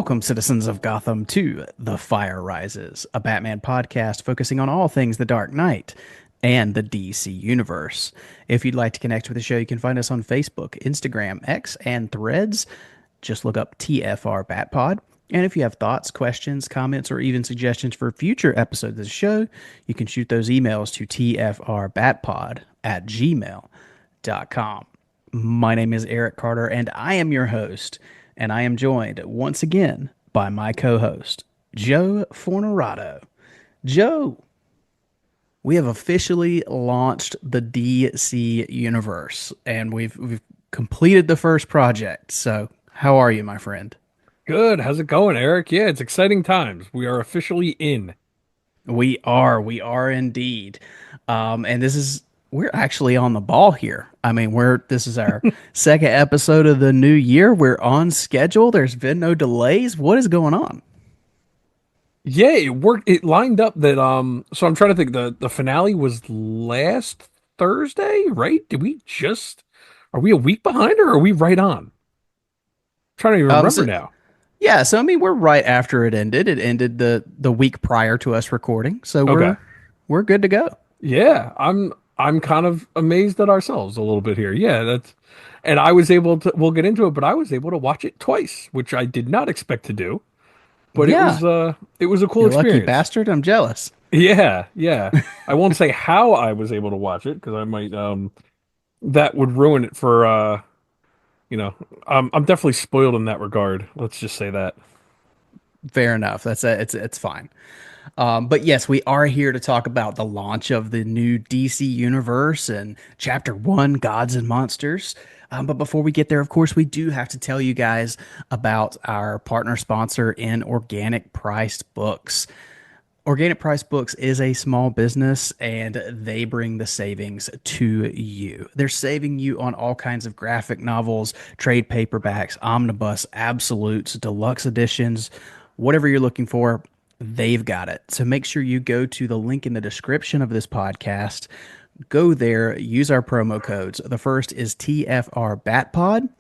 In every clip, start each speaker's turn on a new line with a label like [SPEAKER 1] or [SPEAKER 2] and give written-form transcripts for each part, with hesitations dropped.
[SPEAKER 1] Welcome, citizens of Gotham, to The Fire Rises, a Batman podcast focusing on all things The Dark Knight and the DC Universe. If you'd like to connect with the show, you can find us on Facebook, Instagram, X, and Threads. Just look up tfrbatpod. And if you have thoughts, questions, comments, or even suggestions for future episodes of the show, you can shoot those emails to tfrbatpod@gmail.com. My name is Eric Carter, and I am your host. And I am joined once again by my co-host, Joe Fornerado. Joe, we have officially launched the DC universe, and we've completed the first project. So, how are you, my friend?
[SPEAKER 2] Good. How's it going, Eric? Yeah, it's exciting times. We are officially in.
[SPEAKER 1] We are indeed. And we're actually on the ball here. I mean, this is our second episode of the new year. We're on schedule. There's been no delays. What is going on?
[SPEAKER 2] Yeah, it worked. It lined up that so I'm trying to think the finale was last Thursday, right? Did we just Are we a week behind or are we right on? Trying to even
[SPEAKER 1] Um,
[SPEAKER 2] remember
[SPEAKER 1] so
[SPEAKER 2] now.
[SPEAKER 1] yeah, so I mean, we're right after it ended. It ended the week prior to us recording, so
[SPEAKER 2] Okay.
[SPEAKER 1] we're good to go.
[SPEAKER 2] Yeah, I'm kind of amazed at ourselves a little bit here. Yeah, that's and I was able to we'll get into it, but I was able to watch it twice, which I did not expect to do. But
[SPEAKER 1] Yeah,
[SPEAKER 2] it was a cool
[SPEAKER 1] you lucky
[SPEAKER 2] experience.
[SPEAKER 1] bastard. I'm jealous.
[SPEAKER 2] Yeah, yeah. I won't say how I was able to watch it because I might that would ruin it for you know I'm definitely spoiled in that regard. Let's just say that.
[SPEAKER 1] Fair enough. It's fine. But yes, we are here to talk about the launch of the new DC universe and Chapter One, Gods and Monsters. But before we get there, of course, we do have to tell you guys about our partner sponsor in Organic Priced Books. Organic Price Books is a small business and they bring the savings to you. They're saving you on all kinds of graphic novels, trade paperbacks, omnibus, absolutes, deluxe editions, whatever you're looking for, they've got it. So make sure you go to the link in the description of this podcast. Go there, use our promo codes. The first is TFRBatPod,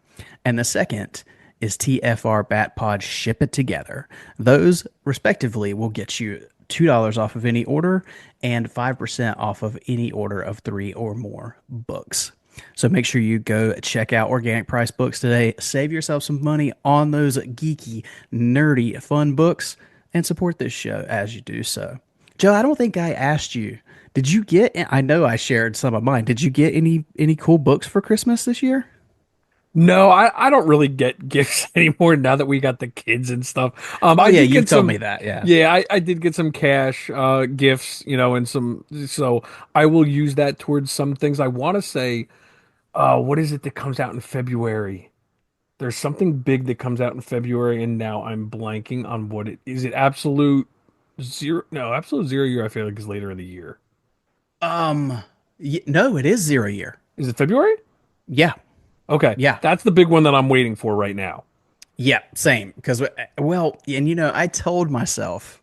[SPEAKER 1] and the second is TFRBatPod Ship It Together. Those, respectively, will get you $2 off of any order and 5% off of any order of three or more books. So make sure you go check out Organic Price Books today. Save yourself some money on those geeky, nerdy, fun books and support this show as you do so. Joe, I don't think I asked you. Did you get? I know I shared some of mine. Did you get any cool books for Christmas this year?
[SPEAKER 2] No, I don't really get gifts anymore now that we got the kids and stuff.
[SPEAKER 1] Oh
[SPEAKER 2] I
[SPEAKER 1] yeah,
[SPEAKER 2] did
[SPEAKER 1] you've
[SPEAKER 2] get
[SPEAKER 1] told me
[SPEAKER 2] some
[SPEAKER 1] that. Yeah.
[SPEAKER 2] yeah, I did get some cash gifts, and some so I will use that towards some things. I want to say what is it that comes out in February? There's something big that comes out in February, and now I'm blanking on what it is. It Absolute Zero? No, Absolute Zero Year. I feel like is later in the year.
[SPEAKER 1] Um. No, it is 0 year.
[SPEAKER 2] Is it February?
[SPEAKER 1] Yeah.
[SPEAKER 2] Okay,
[SPEAKER 1] Yeah.
[SPEAKER 2] that's the big one that I'm waiting for right now.
[SPEAKER 1] Yeah. Same. Because well, and I told myself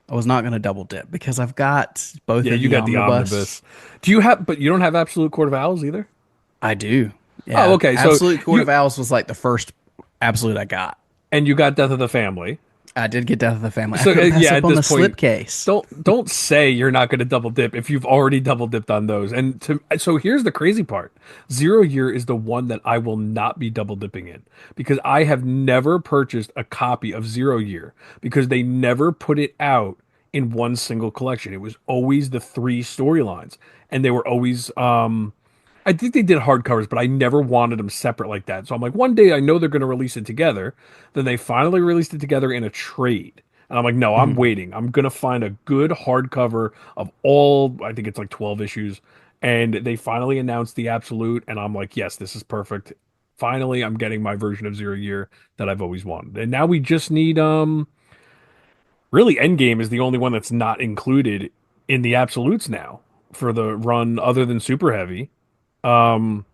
[SPEAKER 1] I was not going to double dip because I've got both
[SPEAKER 2] Yeah,
[SPEAKER 1] of
[SPEAKER 2] you
[SPEAKER 1] the
[SPEAKER 2] got the
[SPEAKER 1] omnibus.
[SPEAKER 2] omnibus. Do you have? But you don't have Absolute Court of Owls either.
[SPEAKER 1] I do.
[SPEAKER 2] Oh,
[SPEAKER 1] Yeah.
[SPEAKER 2] okay. So
[SPEAKER 1] Absolute Court of
[SPEAKER 2] you
[SPEAKER 1] Owls was like the first absolute I got.
[SPEAKER 2] and you got Death of the Family.
[SPEAKER 1] I did get Death of the Family. I
[SPEAKER 2] So
[SPEAKER 1] couldn't pass
[SPEAKER 2] yeah,
[SPEAKER 1] up
[SPEAKER 2] at
[SPEAKER 1] on
[SPEAKER 2] this
[SPEAKER 1] the
[SPEAKER 2] point,
[SPEAKER 1] slipcase.
[SPEAKER 2] don't say you're not going to double dip if you've already double dipped on those. So here's the crazy part: Zero Year is the one that I will not be double dipping in because I have never purchased a copy of Zero Year because they never put it out in one single collection. It was always the three storylines, and they were always I think they did hardcovers, but I never wanted them separate like that. So I'm like, one day I know they're going to release it together. Then they finally released it together in a trade. And I'm like, no, I'm
[SPEAKER 1] Mhm.
[SPEAKER 2] waiting. I'm going to find a good hardcover of all, I think it's like 12 issues. And they finally announced the Absolute. And I'm like, yes, this is perfect. Finally, I'm getting my version of Zero Year that I've always wanted. And now we just need, really, Endgame is the only one that's not included in the Absolutes now for the run other than Super Heavy. Um,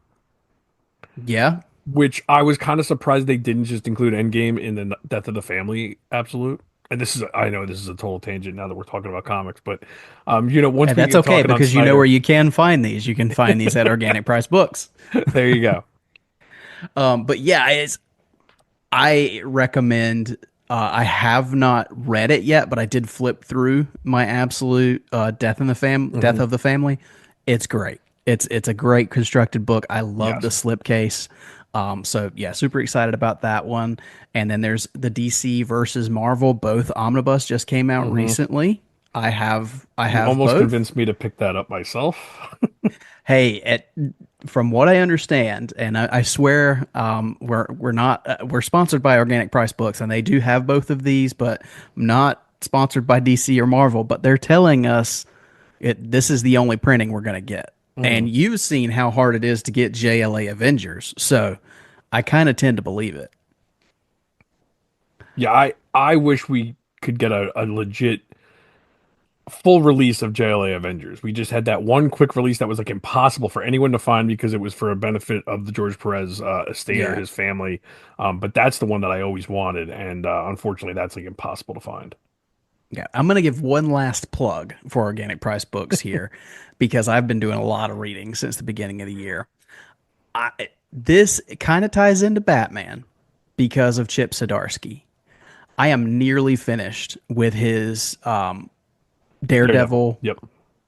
[SPEAKER 1] Yeah.
[SPEAKER 2] which I was kind of surprised they didn't just include Endgame in the Death of the Family Absolute. And I know this is a total tangent now that we're talking about comics, but once
[SPEAKER 1] And
[SPEAKER 2] we
[SPEAKER 1] that's
[SPEAKER 2] get
[SPEAKER 1] okay
[SPEAKER 2] talking on
[SPEAKER 1] because you know where
[SPEAKER 2] Snyder,
[SPEAKER 1] you can find these. You can find these at Organic Price Books.
[SPEAKER 2] there you go.
[SPEAKER 1] But yeah, I recommend. I have not read it yet, but I did flip through my absolute Death
[SPEAKER 2] Hmm.
[SPEAKER 1] of the Family. It's great. It's a great constructed book. I love the
[SPEAKER 2] Yes.
[SPEAKER 1] slipcase. So yeah, super excited about that one. And then there's the DC versus Marvel. Both omnibus just came out
[SPEAKER 2] Hmm.
[SPEAKER 1] recently. I
[SPEAKER 2] You
[SPEAKER 1] have
[SPEAKER 2] almost
[SPEAKER 1] both.
[SPEAKER 2] convinced me to pick that up myself.
[SPEAKER 1] Hey, from what I understand, and I swear, we're not we're sponsored by Organic Price Books, and they do have both of these, but not sponsored by DC or Marvel. But they're telling us this is the only printing we're going to get,
[SPEAKER 2] Mm.
[SPEAKER 1] and you've seen how hard it is to get JLA Avengers, so I kind of tend to believe it.
[SPEAKER 2] Yeah, I wish we could get a legit full release of JLA Avengers. We just had that one quick release that was like impossible for anyone to find because it was for a benefit of the George Perez estate or
[SPEAKER 1] Yeah.
[SPEAKER 2] his family. But that's the one that I always wanted, and unfortunately, that's like impossible to find.
[SPEAKER 1] Yeah, I'm going to give one last plug for Organic Price Books here because I've been doing a lot of reading since the beginning of the year. This kind of ties into Batman because of Chip Zdarsky. I am nearly finished with his
[SPEAKER 2] Daredevil.
[SPEAKER 1] Daredevil
[SPEAKER 2] Yep.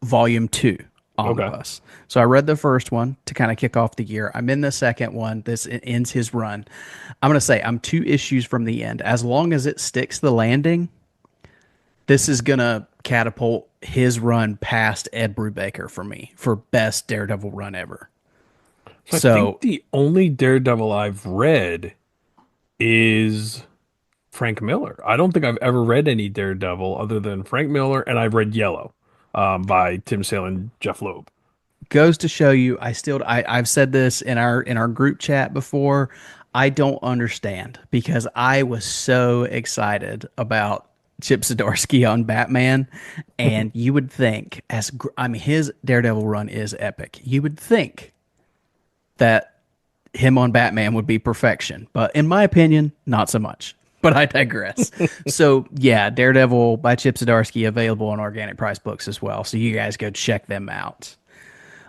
[SPEAKER 1] Volume 2
[SPEAKER 2] Okay.
[SPEAKER 1] omnibus. So I read the first one to kind of kick off the year. I'm in the second one. This ends his run. I'm going to say I'm 2 issues from the end. As long as it sticks the landing, this is going to catapult his run past Ed Brubaker for me for best Daredevil run ever.
[SPEAKER 2] So I think
[SPEAKER 1] So
[SPEAKER 2] the only Daredevil I've read is Frank Miller. I don't think I've ever read any Daredevil other than Frank Miller, and I've read Yellow, by Tim Sale and Jeff Loeb.
[SPEAKER 1] goes to show you, I've said this in our group chat before. I don't understand because I was so excited about Chip Zdarsky on Batman, and you would think I mean his Daredevil run is epic. You would think that him on Batman would be perfection, but in my opinion, not so much. But I digress. So yeah, Daredevil by Chip Zdarsky available on Organic Price Books as well. So you guys go check them out.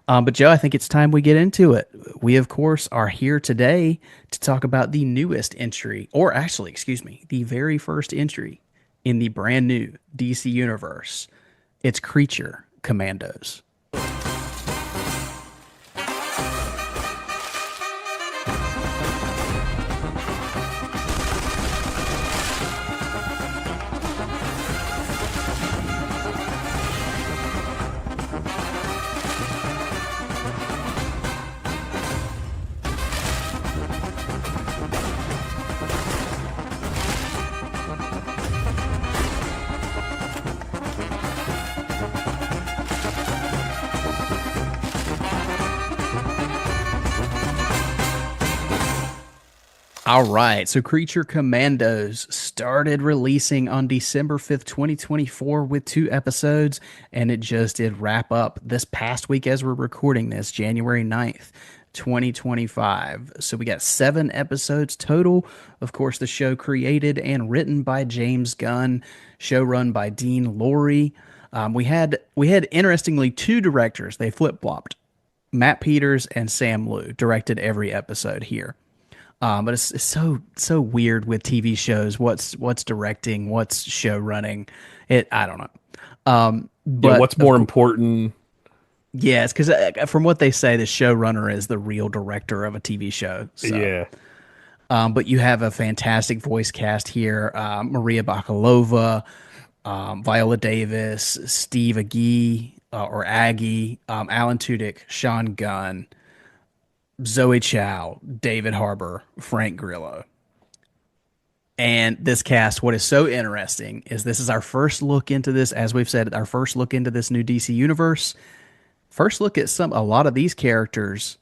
[SPEAKER 1] But Joe, I think it's time we get into it. We, of course, are here today to talk about the newest entry, or actually, excuse me, the very first entry in the brand new DC universe. It's Creature Commandos. All right, so Creature Commandos started releasing on December 5th, 2024 with 2 episodes, and it just did wrap up this past week as we're recording this, January 9th, 2025. So we got 7 episodes total. Of course, the show created and written by James Gunn, show run by Dean Lorey. We had interestingly 2 directors. They flip-flopped. Matt Peters and Sam Liu directed every episode here. But it's so weird with TV shows. What's directing? What's show running? I don't know.
[SPEAKER 2] Yeah,
[SPEAKER 1] But
[SPEAKER 2] what's
[SPEAKER 1] of
[SPEAKER 2] more
[SPEAKER 1] course,
[SPEAKER 2] important?
[SPEAKER 1] yes, because from what they say, the showrunner is the real director of a TV show. So,
[SPEAKER 2] Yeah.
[SPEAKER 1] but you have a fantastic voice cast here: Maria Bakalova, Viola Davis, Steve Agee or Aggie, Alan Tudyk, Sean Gunn, Zoe Chow, David Harbour, Frank Grillo. And this cast, what is so interesting is this is our first look into this, as we've said, our first look into this new DC universe. First look at a lot of these characters,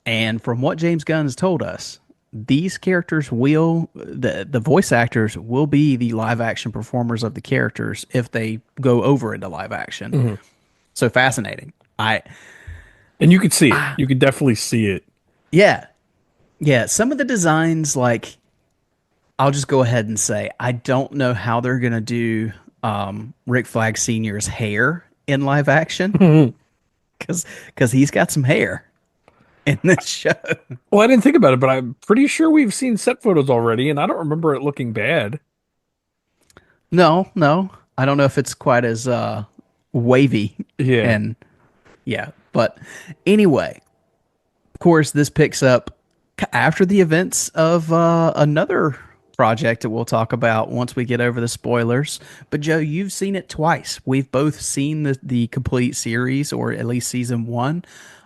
[SPEAKER 1] and from what James Gunn has told us, these characters will the voice actors will be the live action performers of the characters if they go over into live action.
[SPEAKER 2] Hmm.
[SPEAKER 1] So fascinating.
[SPEAKER 2] And you could see it. You could definitely see it.
[SPEAKER 1] Yeah, yeah. Some of the designs, like I'll just go ahead and say I don't know how they're gonna do Rick Flag Senior's hair in live action because he's got some hair in this show.
[SPEAKER 2] Well, I didn't think about it, but I'm pretty sure we've seen set photos already, and I don't remember it looking bad.
[SPEAKER 1] No, no. I don't know if it's quite as wavy
[SPEAKER 2] Yeah.
[SPEAKER 1] and yeah, but anyway, of course this picks up after the events of another project that we'll talk about once we get over the spoilers. But Joe, you've seen it twice. We've both seen the complete series, or at least season one.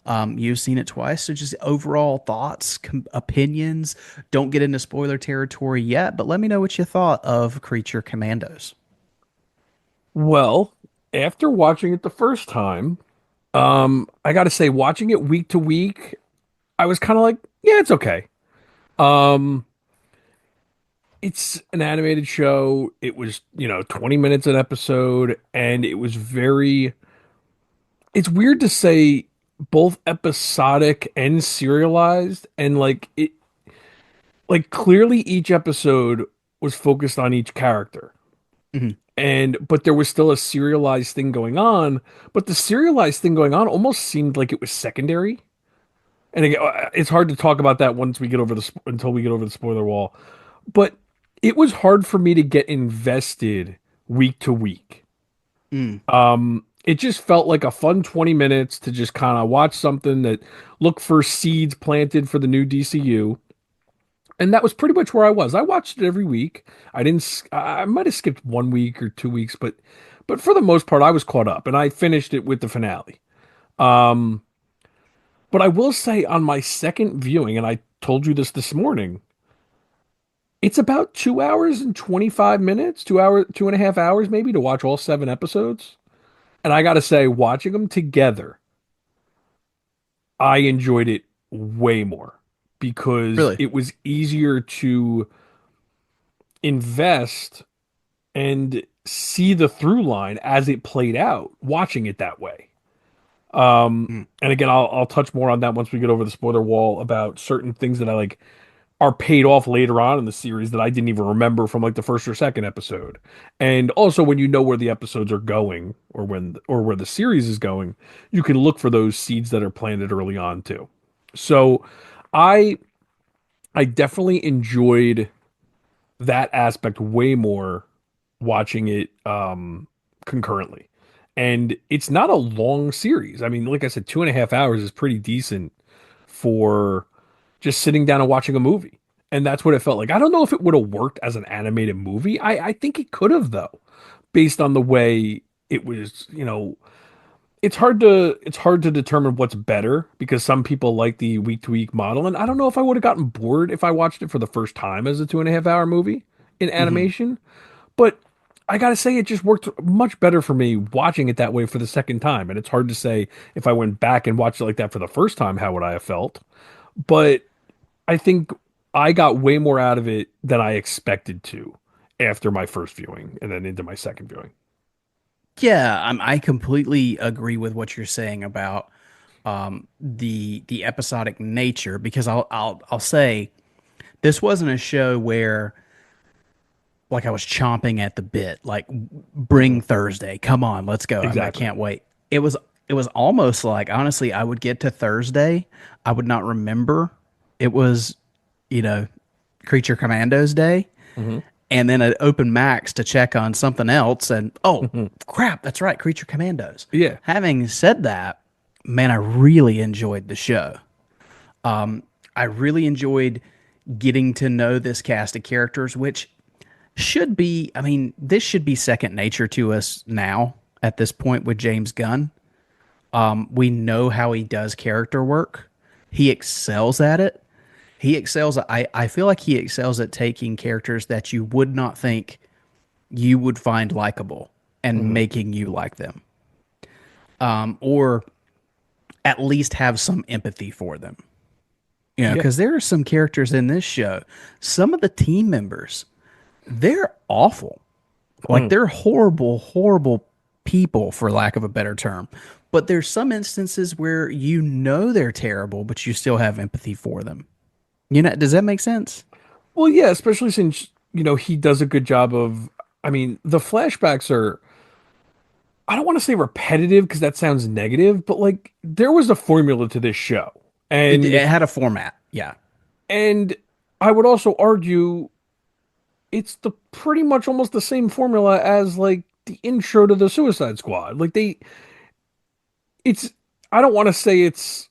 [SPEAKER 1] You've seen it twice. So just overall thoughts, opinions. Don't get into spoiler territory yet, but let me know what you thought of Creature Commandos.
[SPEAKER 2] Well, after watching it the first time, I gotta say, watching it week to week, I was kind of like, yeah, it's okay. Um, it's an animated show. It was, 20 minutes an episode, and it was very, it's weird to say both episodic and serialized, and like clearly each episode was focused on each character.
[SPEAKER 1] Mhm.
[SPEAKER 2] And but there was still a serialized thing going on, but the serialized thing going on almost seemed like it was secondary. And again, it's hard to talk about that once we get over until we get over the spoiler wall. But it was hard for me to get invested week to week.
[SPEAKER 1] Mm.
[SPEAKER 2] It just felt like a fun 20 minutes to just kind of watch something that look for seeds planted for the new DCU. And that was pretty much where I was. I watched it every week. I might have skipped 1 week or 2 weeks, but for the most part I was caught up and I finished it with the finale. Um, but I will say on my second viewing, and I told you this morning, it's about 2 hours and 25 minutes, 2.5 hours maybe to watch all 7 episodes. And I got to say, watching them together, I enjoyed it way more because
[SPEAKER 1] Really?
[SPEAKER 2] it was easier to invest and see the through line as it played out, watching it that way.
[SPEAKER 1] Mm.
[SPEAKER 2] And again, I'll touch more on that once we get over the spoiler wall about certain things that I like are paid off later on in the series that I didn't even remember from like the first or second episode. And also when you know where the episodes are going or where the series is going, you can look for those seeds that are planted early on too. So I I definitely enjoyed that aspect way more watching it concurrently. And it's not a long series. I mean, like I said, 2.5 hours is pretty decent for just sitting down and watching a movie. And that's what it felt like. I don't know if it would have worked as an animated movie. I think it could have though, based on the way it was, it's hard to determine what's better because some people like the week to week model. And I don't know if I would have gotten bored if I watched it for the first time as a 2.5 hour movie in
[SPEAKER 1] Hmm.
[SPEAKER 2] animation. But I gotta say, it just worked much better for me watching it that way for the second time. And it's hard to say if I went back and watched it like that for the first time, how would I have felt? But I think I got way more out of it than I expected to after my first viewing and then into my second viewing.
[SPEAKER 1] Yeah, I completely agree with what you're saying about the episodic nature because I'll say this wasn't a show where like I was chomping at the bit, like
[SPEAKER 2] Hmm.
[SPEAKER 1] bring Thursday, come on, let's go. I
[SPEAKER 2] Exactly.
[SPEAKER 1] can't wait. It was almost like honestly, I would get to Thursday, I would not remember it was, you know, Creature Commandos Day,
[SPEAKER 2] Hmm.
[SPEAKER 1] and then I'd open Max to check on something else, and oh
[SPEAKER 2] Hmm.
[SPEAKER 1] crap, that's right, Creature Commandos.
[SPEAKER 2] Yeah.
[SPEAKER 1] Having said that, man, I really enjoyed the show. I really enjoyed getting to know this cast of characters, which should be, I mean, this should be second nature to us now at this point with James Gunn. We know how he does character work. He excels at it. I feel like he excels at taking characters that you would not think you would find likable and
[SPEAKER 2] Hmm.
[SPEAKER 1] making you like them, or at least have some empathy for them. You know,
[SPEAKER 2] Yeah.
[SPEAKER 1] because there are some characters in this show, some of the team members, they're awful. Like
[SPEAKER 2] Mm.
[SPEAKER 1] they're horrible, horrible people, for lack of a better term. But there's some instances where you know they're terrible, but you still have empathy for them. You know, does that make sense?
[SPEAKER 2] Well, yeah, especially since, he does a good job of, I mean, the flashbacks are, I don't want to say repetitive because that sounds negative, but like there was a formula to this show.
[SPEAKER 1] It,
[SPEAKER 2] And
[SPEAKER 1] it had a format. Yeah.
[SPEAKER 2] and I would also argue it's the pretty much almost the same formula as like the intro to the Suicide Squad. Like it's I don't want to say it's,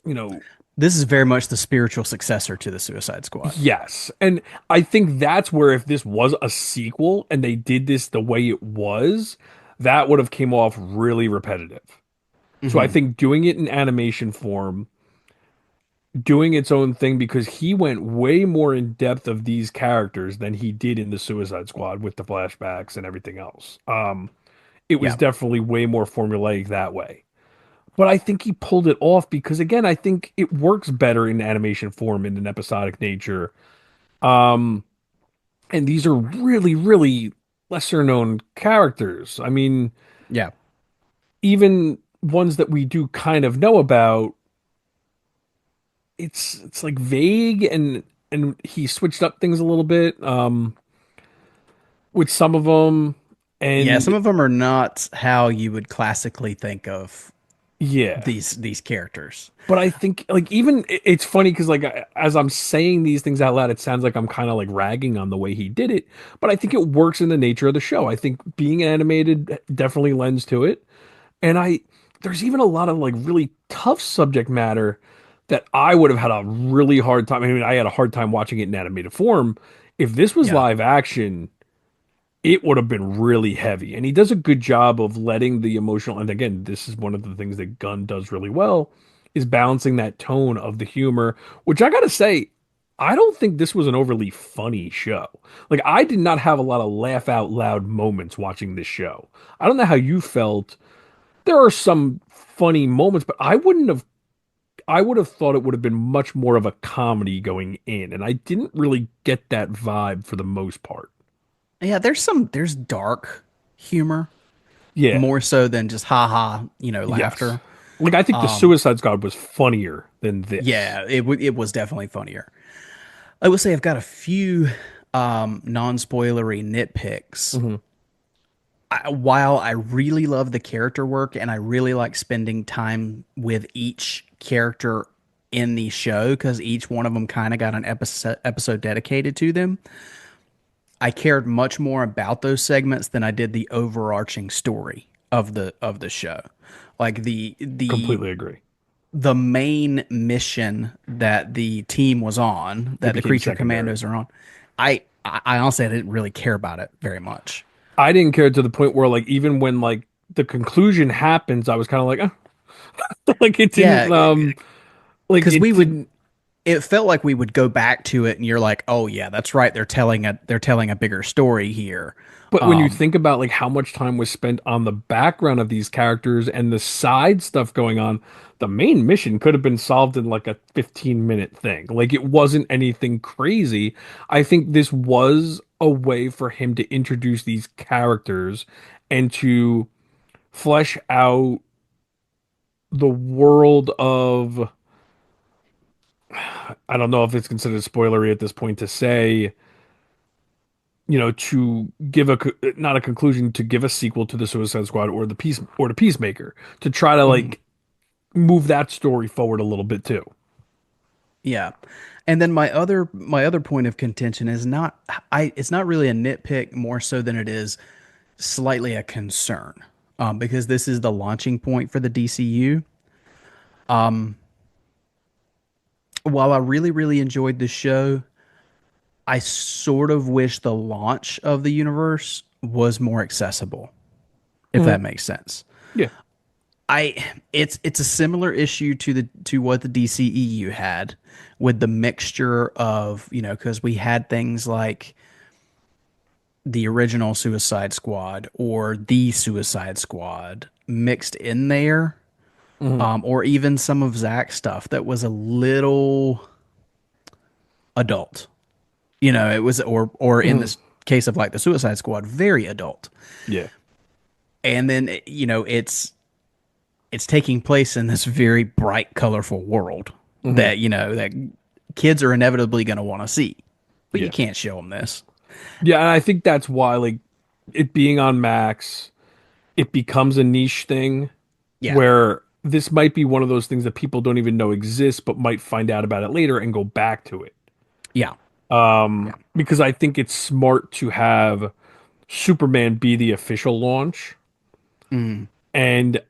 [SPEAKER 2] you know,
[SPEAKER 1] This is very much the spiritual successor to the Suicide Squad.
[SPEAKER 2] yes. And I think that's where if this was a sequel and they did this the way it was, that would have came off really repetitive. So I
[SPEAKER 1] Hmm.
[SPEAKER 2] think doing it in animation form, doing its own thing because he went way more in depth of these characters than he did in the Suicide Squad with the flashbacks and everything else. It was
[SPEAKER 1] Yeah.
[SPEAKER 2] definitely way more formulaic that way. But I think he pulled it off because again, I think it works better in animation form in an episodic nature. Um, and these are really, really lesser known characters. I mean,
[SPEAKER 1] Yeah.
[SPEAKER 2] even ones that we do kind of know about, it's like vague and he switched up things a little bit with some of them.
[SPEAKER 1] Yeah, some
[SPEAKER 2] And
[SPEAKER 1] of them are not how you would classically think of
[SPEAKER 2] yeah,
[SPEAKER 1] these characters.
[SPEAKER 2] but I think like even it's funny because like as I'm saying these things out loud, it sounds like I'm kind of like ragging on the way he did it, but I think it works in the nature of the show. I think being animated definitely lends to it. And there's even a lot of like really tough subject matter that I would have had a really hard time. I mean, I had a hard time watching it in animated form. If this was
[SPEAKER 1] Yeah.
[SPEAKER 2] live action, it would have been really heavy. And he does a good job of letting the emotional, and again, this is one of the things that Gunn does really well, is balancing that tone of the humor, which I gotta say, I don't think this was an overly funny show. Like, I did not have a lot of laugh out loud moments watching this show. I don't know how you felt. There are some funny moments, but I would have thought it would have been much more of a comedy going in, and I didn't really get that vibe for the most part.
[SPEAKER 1] Yeah, there's dark humor
[SPEAKER 2] Yeah.
[SPEAKER 1] more so than just haha,
[SPEAKER 2] Yes.
[SPEAKER 1] laughter.
[SPEAKER 2] Like I think the Suicide Squad was funnier than this.
[SPEAKER 1] Yeah, it was definitely funnier. I would say I've got a few non-spoilery nitpicks.
[SPEAKER 2] Hmm.
[SPEAKER 1] While I really love the character work and I really like spending time with each character in the show because each one of them kind of got an episode dedicated to them, I cared much more about those segments than I did the overarching story of the show. Like
[SPEAKER 2] Completely agree.
[SPEAKER 1] the main mission that the team was on,
[SPEAKER 2] It
[SPEAKER 1] that the
[SPEAKER 2] became
[SPEAKER 1] creature
[SPEAKER 2] secondary.
[SPEAKER 1] commandos are on, I honestly I didn't really care about it very much.
[SPEAKER 2] I didn't care to the point where like even when like the conclusion happens, I was kind of like, like it
[SPEAKER 1] Yeah,
[SPEAKER 2] didn't like
[SPEAKER 1] because
[SPEAKER 2] it didn't.
[SPEAKER 1] it felt like we would go back to it and you're like, oh yeah, that's right, they're telling a bigger story here.
[SPEAKER 2] But when you
[SPEAKER 1] Um,
[SPEAKER 2] think about like how much time was spent on the background of these characters and the side stuff going on, the main mission could have been solved in like a 15-minute thing. Like it wasn't anything crazy. I think this was a way for him to introduce these characters and to flesh out the world of, I don't know if it's considered spoilery at this point to say, to give not a conclusion, to give a sequel to the Suicide Squad or the Peacemaker, to try to
[SPEAKER 1] mhm,
[SPEAKER 2] like move that story forward a little bit too.
[SPEAKER 1] yeah. And then my other point of contention is not it's not really a nitpick more so than it is slightly a concern. Because this is the launching point for the DCU. While I really, really enjoyed the show, I sort of wish the launch of the universe was more accessible, if
[SPEAKER 2] Hmm.
[SPEAKER 1] that makes sense.
[SPEAKER 2] Yeah.
[SPEAKER 1] I it's a similar issue to what the DCEU had with the mixture of, because we had things like the original Suicide Squad or the Suicide Squad mixed in there,
[SPEAKER 2] Hmm.
[SPEAKER 1] or even some of Zack's stuff that was a little adult. It was, or in
[SPEAKER 2] Hmm.
[SPEAKER 1] this case of like the Suicide Squad, very adult.
[SPEAKER 2] Yeah.
[SPEAKER 1] And then it's taking place in this very bright, colorful world
[SPEAKER 2] Hmm.
[SPEAKER 1] that kids are inevitably going to want to see, but you
[SPEAKER 2] Yeah.
[SPEAKER 1] can't show them this.
[SPEAKER 2] Yeah, and I think that's why like it being on Max, it becomes a niche thing
[SPEAKER 1] Yeah,
[SPEAKER 2] where this might be one of those things that people don't even know exists, but might find out about it later and go back to it.
[SPEAKER 1] yeah, Yeah.
[SPEAKER 2] Because I think it's smart to have Superman be the official launch.
[SPEAKER 1] Mm,
[SPEAKER 2] And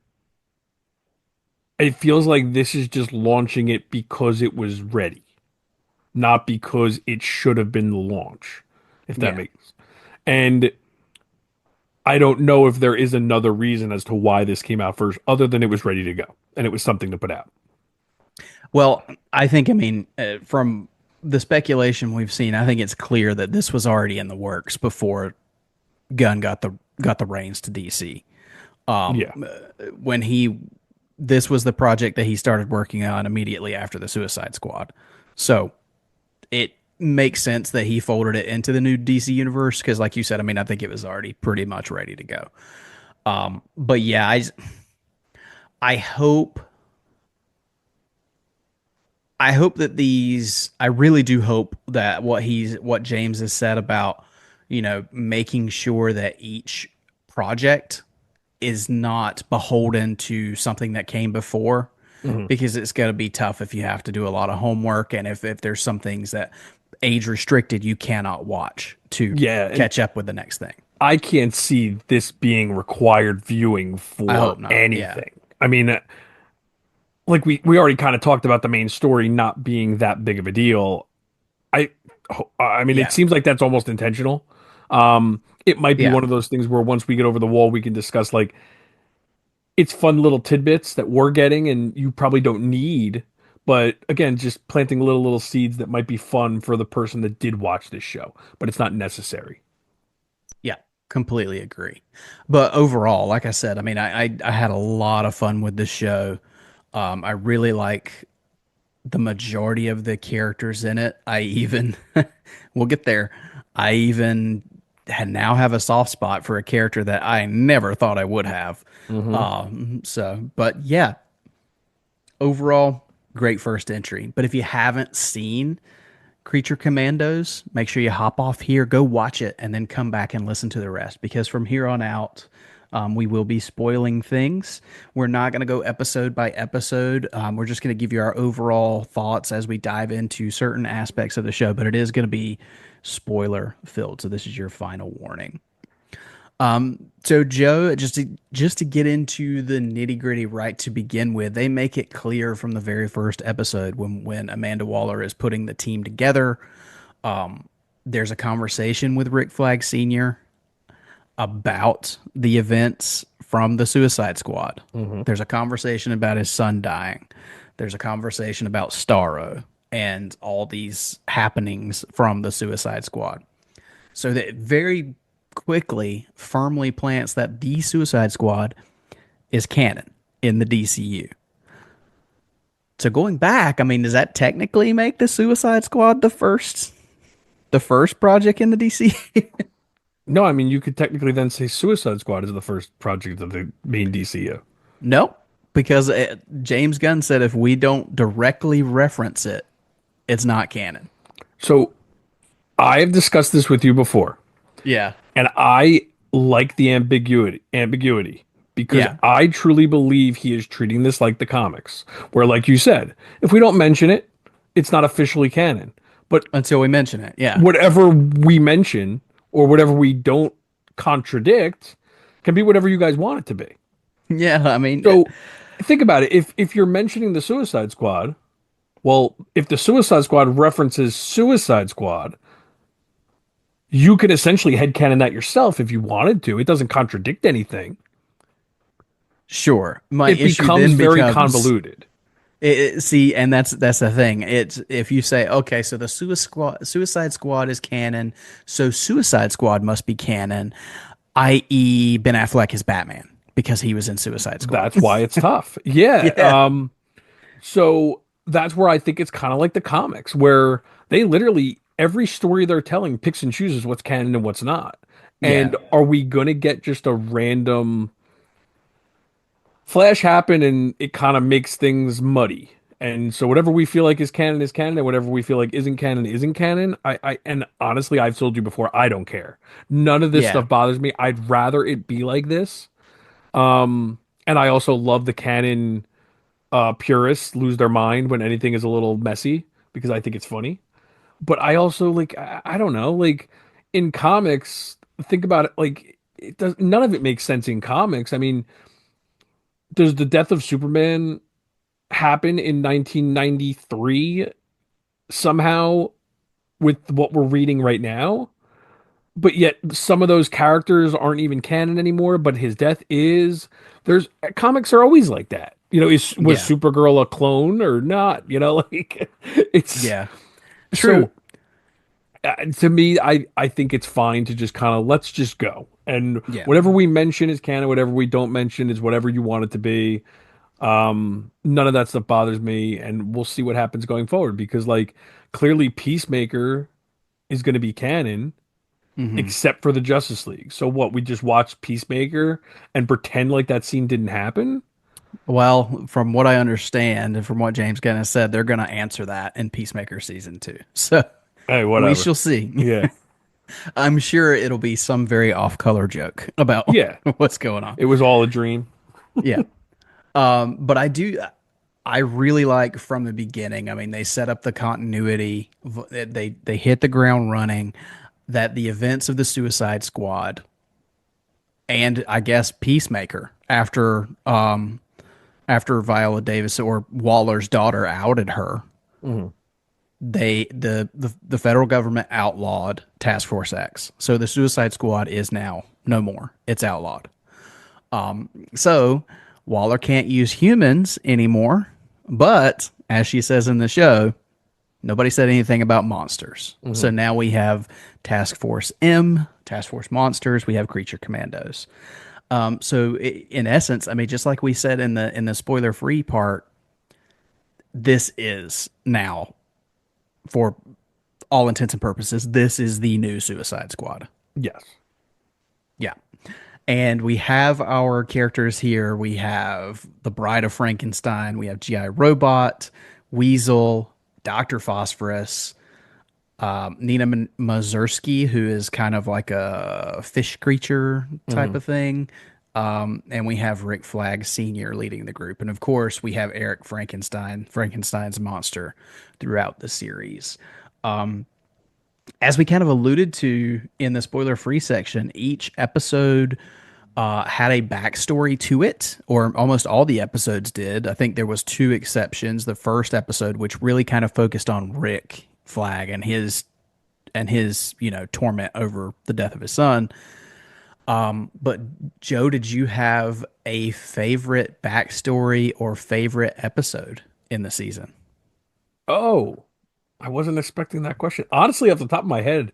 [SPEAKER 2] it feels like this is just launching it because it was ready, not because it should have been the launch, if that
[SPEAKER 1] yeah.
[SPEAKER 2] makes. And I don't know if there is another reason as to why this came out first, other than it was ready to go and it was something to put out.
[SPEAKER 1] Well, I think, I mean, from the speculation we've seen, I think it's clear that this was already in the works before Gunn got the reins to DC.
[SPEAKER 2] Yeah.
[SPEAKER 1] When he This was the project that he started working on immediately after the Suicide Squad. So it makes sense that he folded it into the new DC universe because, like you said, I mean, I think it was already pretty much ready to go. But yeah, I hope I hope that I really do hope that what James has said about, making sure that each project is not beholden to something that came before,
[SPEAKER 2] Hmm.
[SPEAKER 1] because it's going to be tough if you have to do a lot of homework, and if there's some things that age restricted you cannot watch to
[SPEAKER 2] Yeah. And
[SPEAKER 1] catch up with the next thing.
[SPEAKER 2] I can't see this being required viewing
[SPEAKER 1] I
[SPEAKER 2] for
[SPEAKER 1] hope not. Yeah.
[SPEAKER 2] anything. I mean, like we already kind of talked about the main story not being that big of a deal. I mean, it
[SPEAKER 1] Yeah.
[SPEAKER 2] seems like that's almost intentional. It might be
[SPEAKER 1] Yeah.
[SPEAKER 2] one of those things where once we get over the wall, we can discuss like it's fun little tidbits that we're getting and you probably don't need. But again, just planting little seeds that might be fun for the person that did watch this show, but it's not necessary.
[SPEAKER 1] Yeah, completely agree. But overall, like I said, I mean, I had a lot of fun with this show. I really like the majority of the characters in it. I even, we'll get there. I even now have a soft spot for a character that I never thought I would have.
[SPEAKER 2] Hmm.
[SPEAKER 1] But yeah, overall, great first entry. But if you haven't seen Creature Commandos, make sure you hop off here, go watch it, and then come back and listen to the rest. Because from here on out, we will be spoiling things. We're not going to go episode by episode. We're just going to give you our overall thoughts as we dive into certain aspects of the show, but it is going to be spoiler filled. So this is your final warning. So Joe, just to get into the nitty gritty right to begin with, they make it clear from the very first episode when Amanda Waller is putting the team together. There's a conversation with Rick Flag Sr. about the events from the Suicide Squad.
[SPEAKER 2] Hmm.
[SPEAKER 1] There's a conversation about his son dying. There's a conversation about Starro and all these happenings from the Suicide Squad. So that very quickly firmly plants that the Suicide Squad is canon in the DCU. So going back, I mean, does that technically make the Suicide Squad the first project in the DC?
[SPEAKER 2] No, I mean, you could technically then say Suicide Squad is the first project of the main DCU.
[SPEAKER 1] Nope, because James Gunn said if we don't directly reference it, it's not canon.
[SPEAKER 2] So I've discussed this with you before,
[SPEAKER 1] Yeah.
[SPEAKER 2] and I like the ambiguity because
[SPEAKER 1] Yeah.
[SPEAKER 2] I truly believe he is treating this like the comics, where, like you said, if we don't mention it, it's not officially canon. But
[SPEAKER 1] Until we mention it. Yeah.
[SPEAKER 2] whatever we mention or whatever we don't contradict can be whatever you guys want it to be.
[SPEAKER 1] Yeah. I mean,
[SPEAKER 2] So think about it. If you're mentioning the Suicide Squad, well, if the Suicide Squad references Suicide Squad, you could essentially headcanon that yourself if you wanted to. It doesn't contradict anything.
[SPEAKER 1] sure. My
[SPEAKER 2] It
[SPEAKER 1] issue
[SPEAKER 2] becomes
[SPEAKER 1] then
[SPEAKER 2] very
[SPEAKER 1] becomes
[SPEAKER 2] convoluted.
[SPEAKER 1] see, and that's the thing. It's if you say, okay, so the Suicide Squad is canon, so Suicide Squad must be canon, i.e., Ben Affleck is Batman because he was in Suicide Squad.
[SPEAKER 2] That's why it's tough. Yeah.
[SPEAKER 1] Yeah.
[SPEAKER 2] So that's where I think it's kind of like the comics, where they literally every story they're telling picks and chooses what's canon and what's not.
[SPEAKER 1] Yeah.
[SPEAKER 2] And are we gonna get just a random Flash happen and it kind of makes things muddy? And so whatever we feel like is canon, and whatever we feel like isn't canon. And honestly, I've told you before, I don't care. None of this
[SPEAKER 1] Yeah.
[SPEAKER 2] stuff bothers me. I'd rather it be like this. And I also love the canon purists lose their mind when anything is a little messy because I think it's funny. but I also like I don't know, like in comics, think about it, like it does none of it makes sense in comics. I mean, does the death of Superman happen in 1993 somehow with what we're reading right now? But yet some of those characters aren't even canon anymore, but his death is. There's comics are always like that. Was
[SPEAKER 1] Yeah,
[SPEAKER 2] Supergirl a clone or not? Like it's
[SPEAKER 1] yeah, true.
[SPEAKER 2] so to me, I think it's fine to just kind of let's just go. And
[SPEAKER 1] Yeah.
[SPEAKER 2] whatever we mention is canon, whatever we don't mention is whatever you want it to be. None of that stuff bothers me, and we'll see what happens going forward because like clearly Peacemaker is going to be canon
[SPEAKER 1] Hmm.
[SPEAKER 2] except for the Justice League. So what, we just watch Peacemaker and pretend like that scene didn't happen?
[SPEAKER 1] Well, from what I understand and from what James Gunn has said, they're going to answer that in Peacemaker season 2. So
[SPEAKER 2] Hey,
[SPEAKER 1] we
[SPEAKER 2] whatever.
[SPEAKER 1] shall see.
[SPEAKER 2] Yeah.
[SPEAKER 1] I'm sure it'll be some very off-color joke about
[SPEAKER 2] Yeah.
[SPEAKER 1] what's going on.
[SPEAKER 2] It was all a dream.
[SPEAKER 1] Yeah. But I really like from the beginning. I mean, they set up the continuity. They hit the ground running. That the events of the Suicide Squad and I guess Peacemaker after Viola Davis or Waller's daughter outed her,
[SPEAKER 2] Hmm.
[SPEAKER 1] the federal government outlawed Task Force X. So the Suicide Squad is now no more. It's outlawed. So Waller can't use humans anymore. But as she says in the show, nobody said anything about monsters. So
[SPEAKER 2] Hmm.
[SPEAKER 1] now we have Task Force M, Task Force Monsters. We have Creature Commandos. In essence, I mean, just like we said in the spoiler free part, this is now, for all intents and purposes, this is the new Suicide Squad.
[SPEAKER 2] Yes.
[SPEAKER 1] Yeah. And we have our characters here. We have the Bride of Frankenstein. We have GI Robot, Weasel, Dr. Phosphorus, Nina Mazursky, who is kind of like a fish creature type
[SPEAKER 2] Hmm.
[SPEAKER 1] of thing. And we have Rick Flag Sr. leading the group. And of course, we have Eric Frankenstein, Frankenstein's monster, throughout the series. As we kind of alluded to in the spoiler free section, each episode had a backstory to it, or almost all the episodes did. I think there was two exceptions. The first episode, which really kind of focused on Rick Flag and his torment over the death of his son. But Joe, did you have a favorite backstory or favorite episode in the season?
[SPEAKER 2] Oh, I wasn't expecting that question. Honestly, off the top of my head,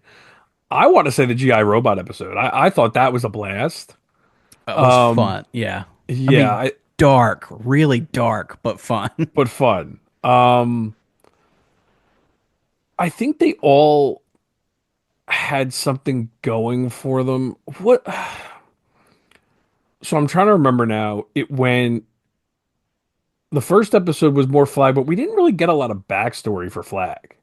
[SPEAKER 2] I want to say the GI Robot episode. I thought that was a blast.
[SPEAKER 1] It was
[SPEAKER 2] Um,
[SPEAKER 1] fun. Yeah. I
[SPEAKER 2] yeah,
[SPEAKER 1] mean, dark, really dark, but fun.
[SPEAKER 2] but fun. I think they all had something going for them. What? So I'm trying to remember now. It when the first episode was more Flag, but we didn't really get a lot of backstory for Flag.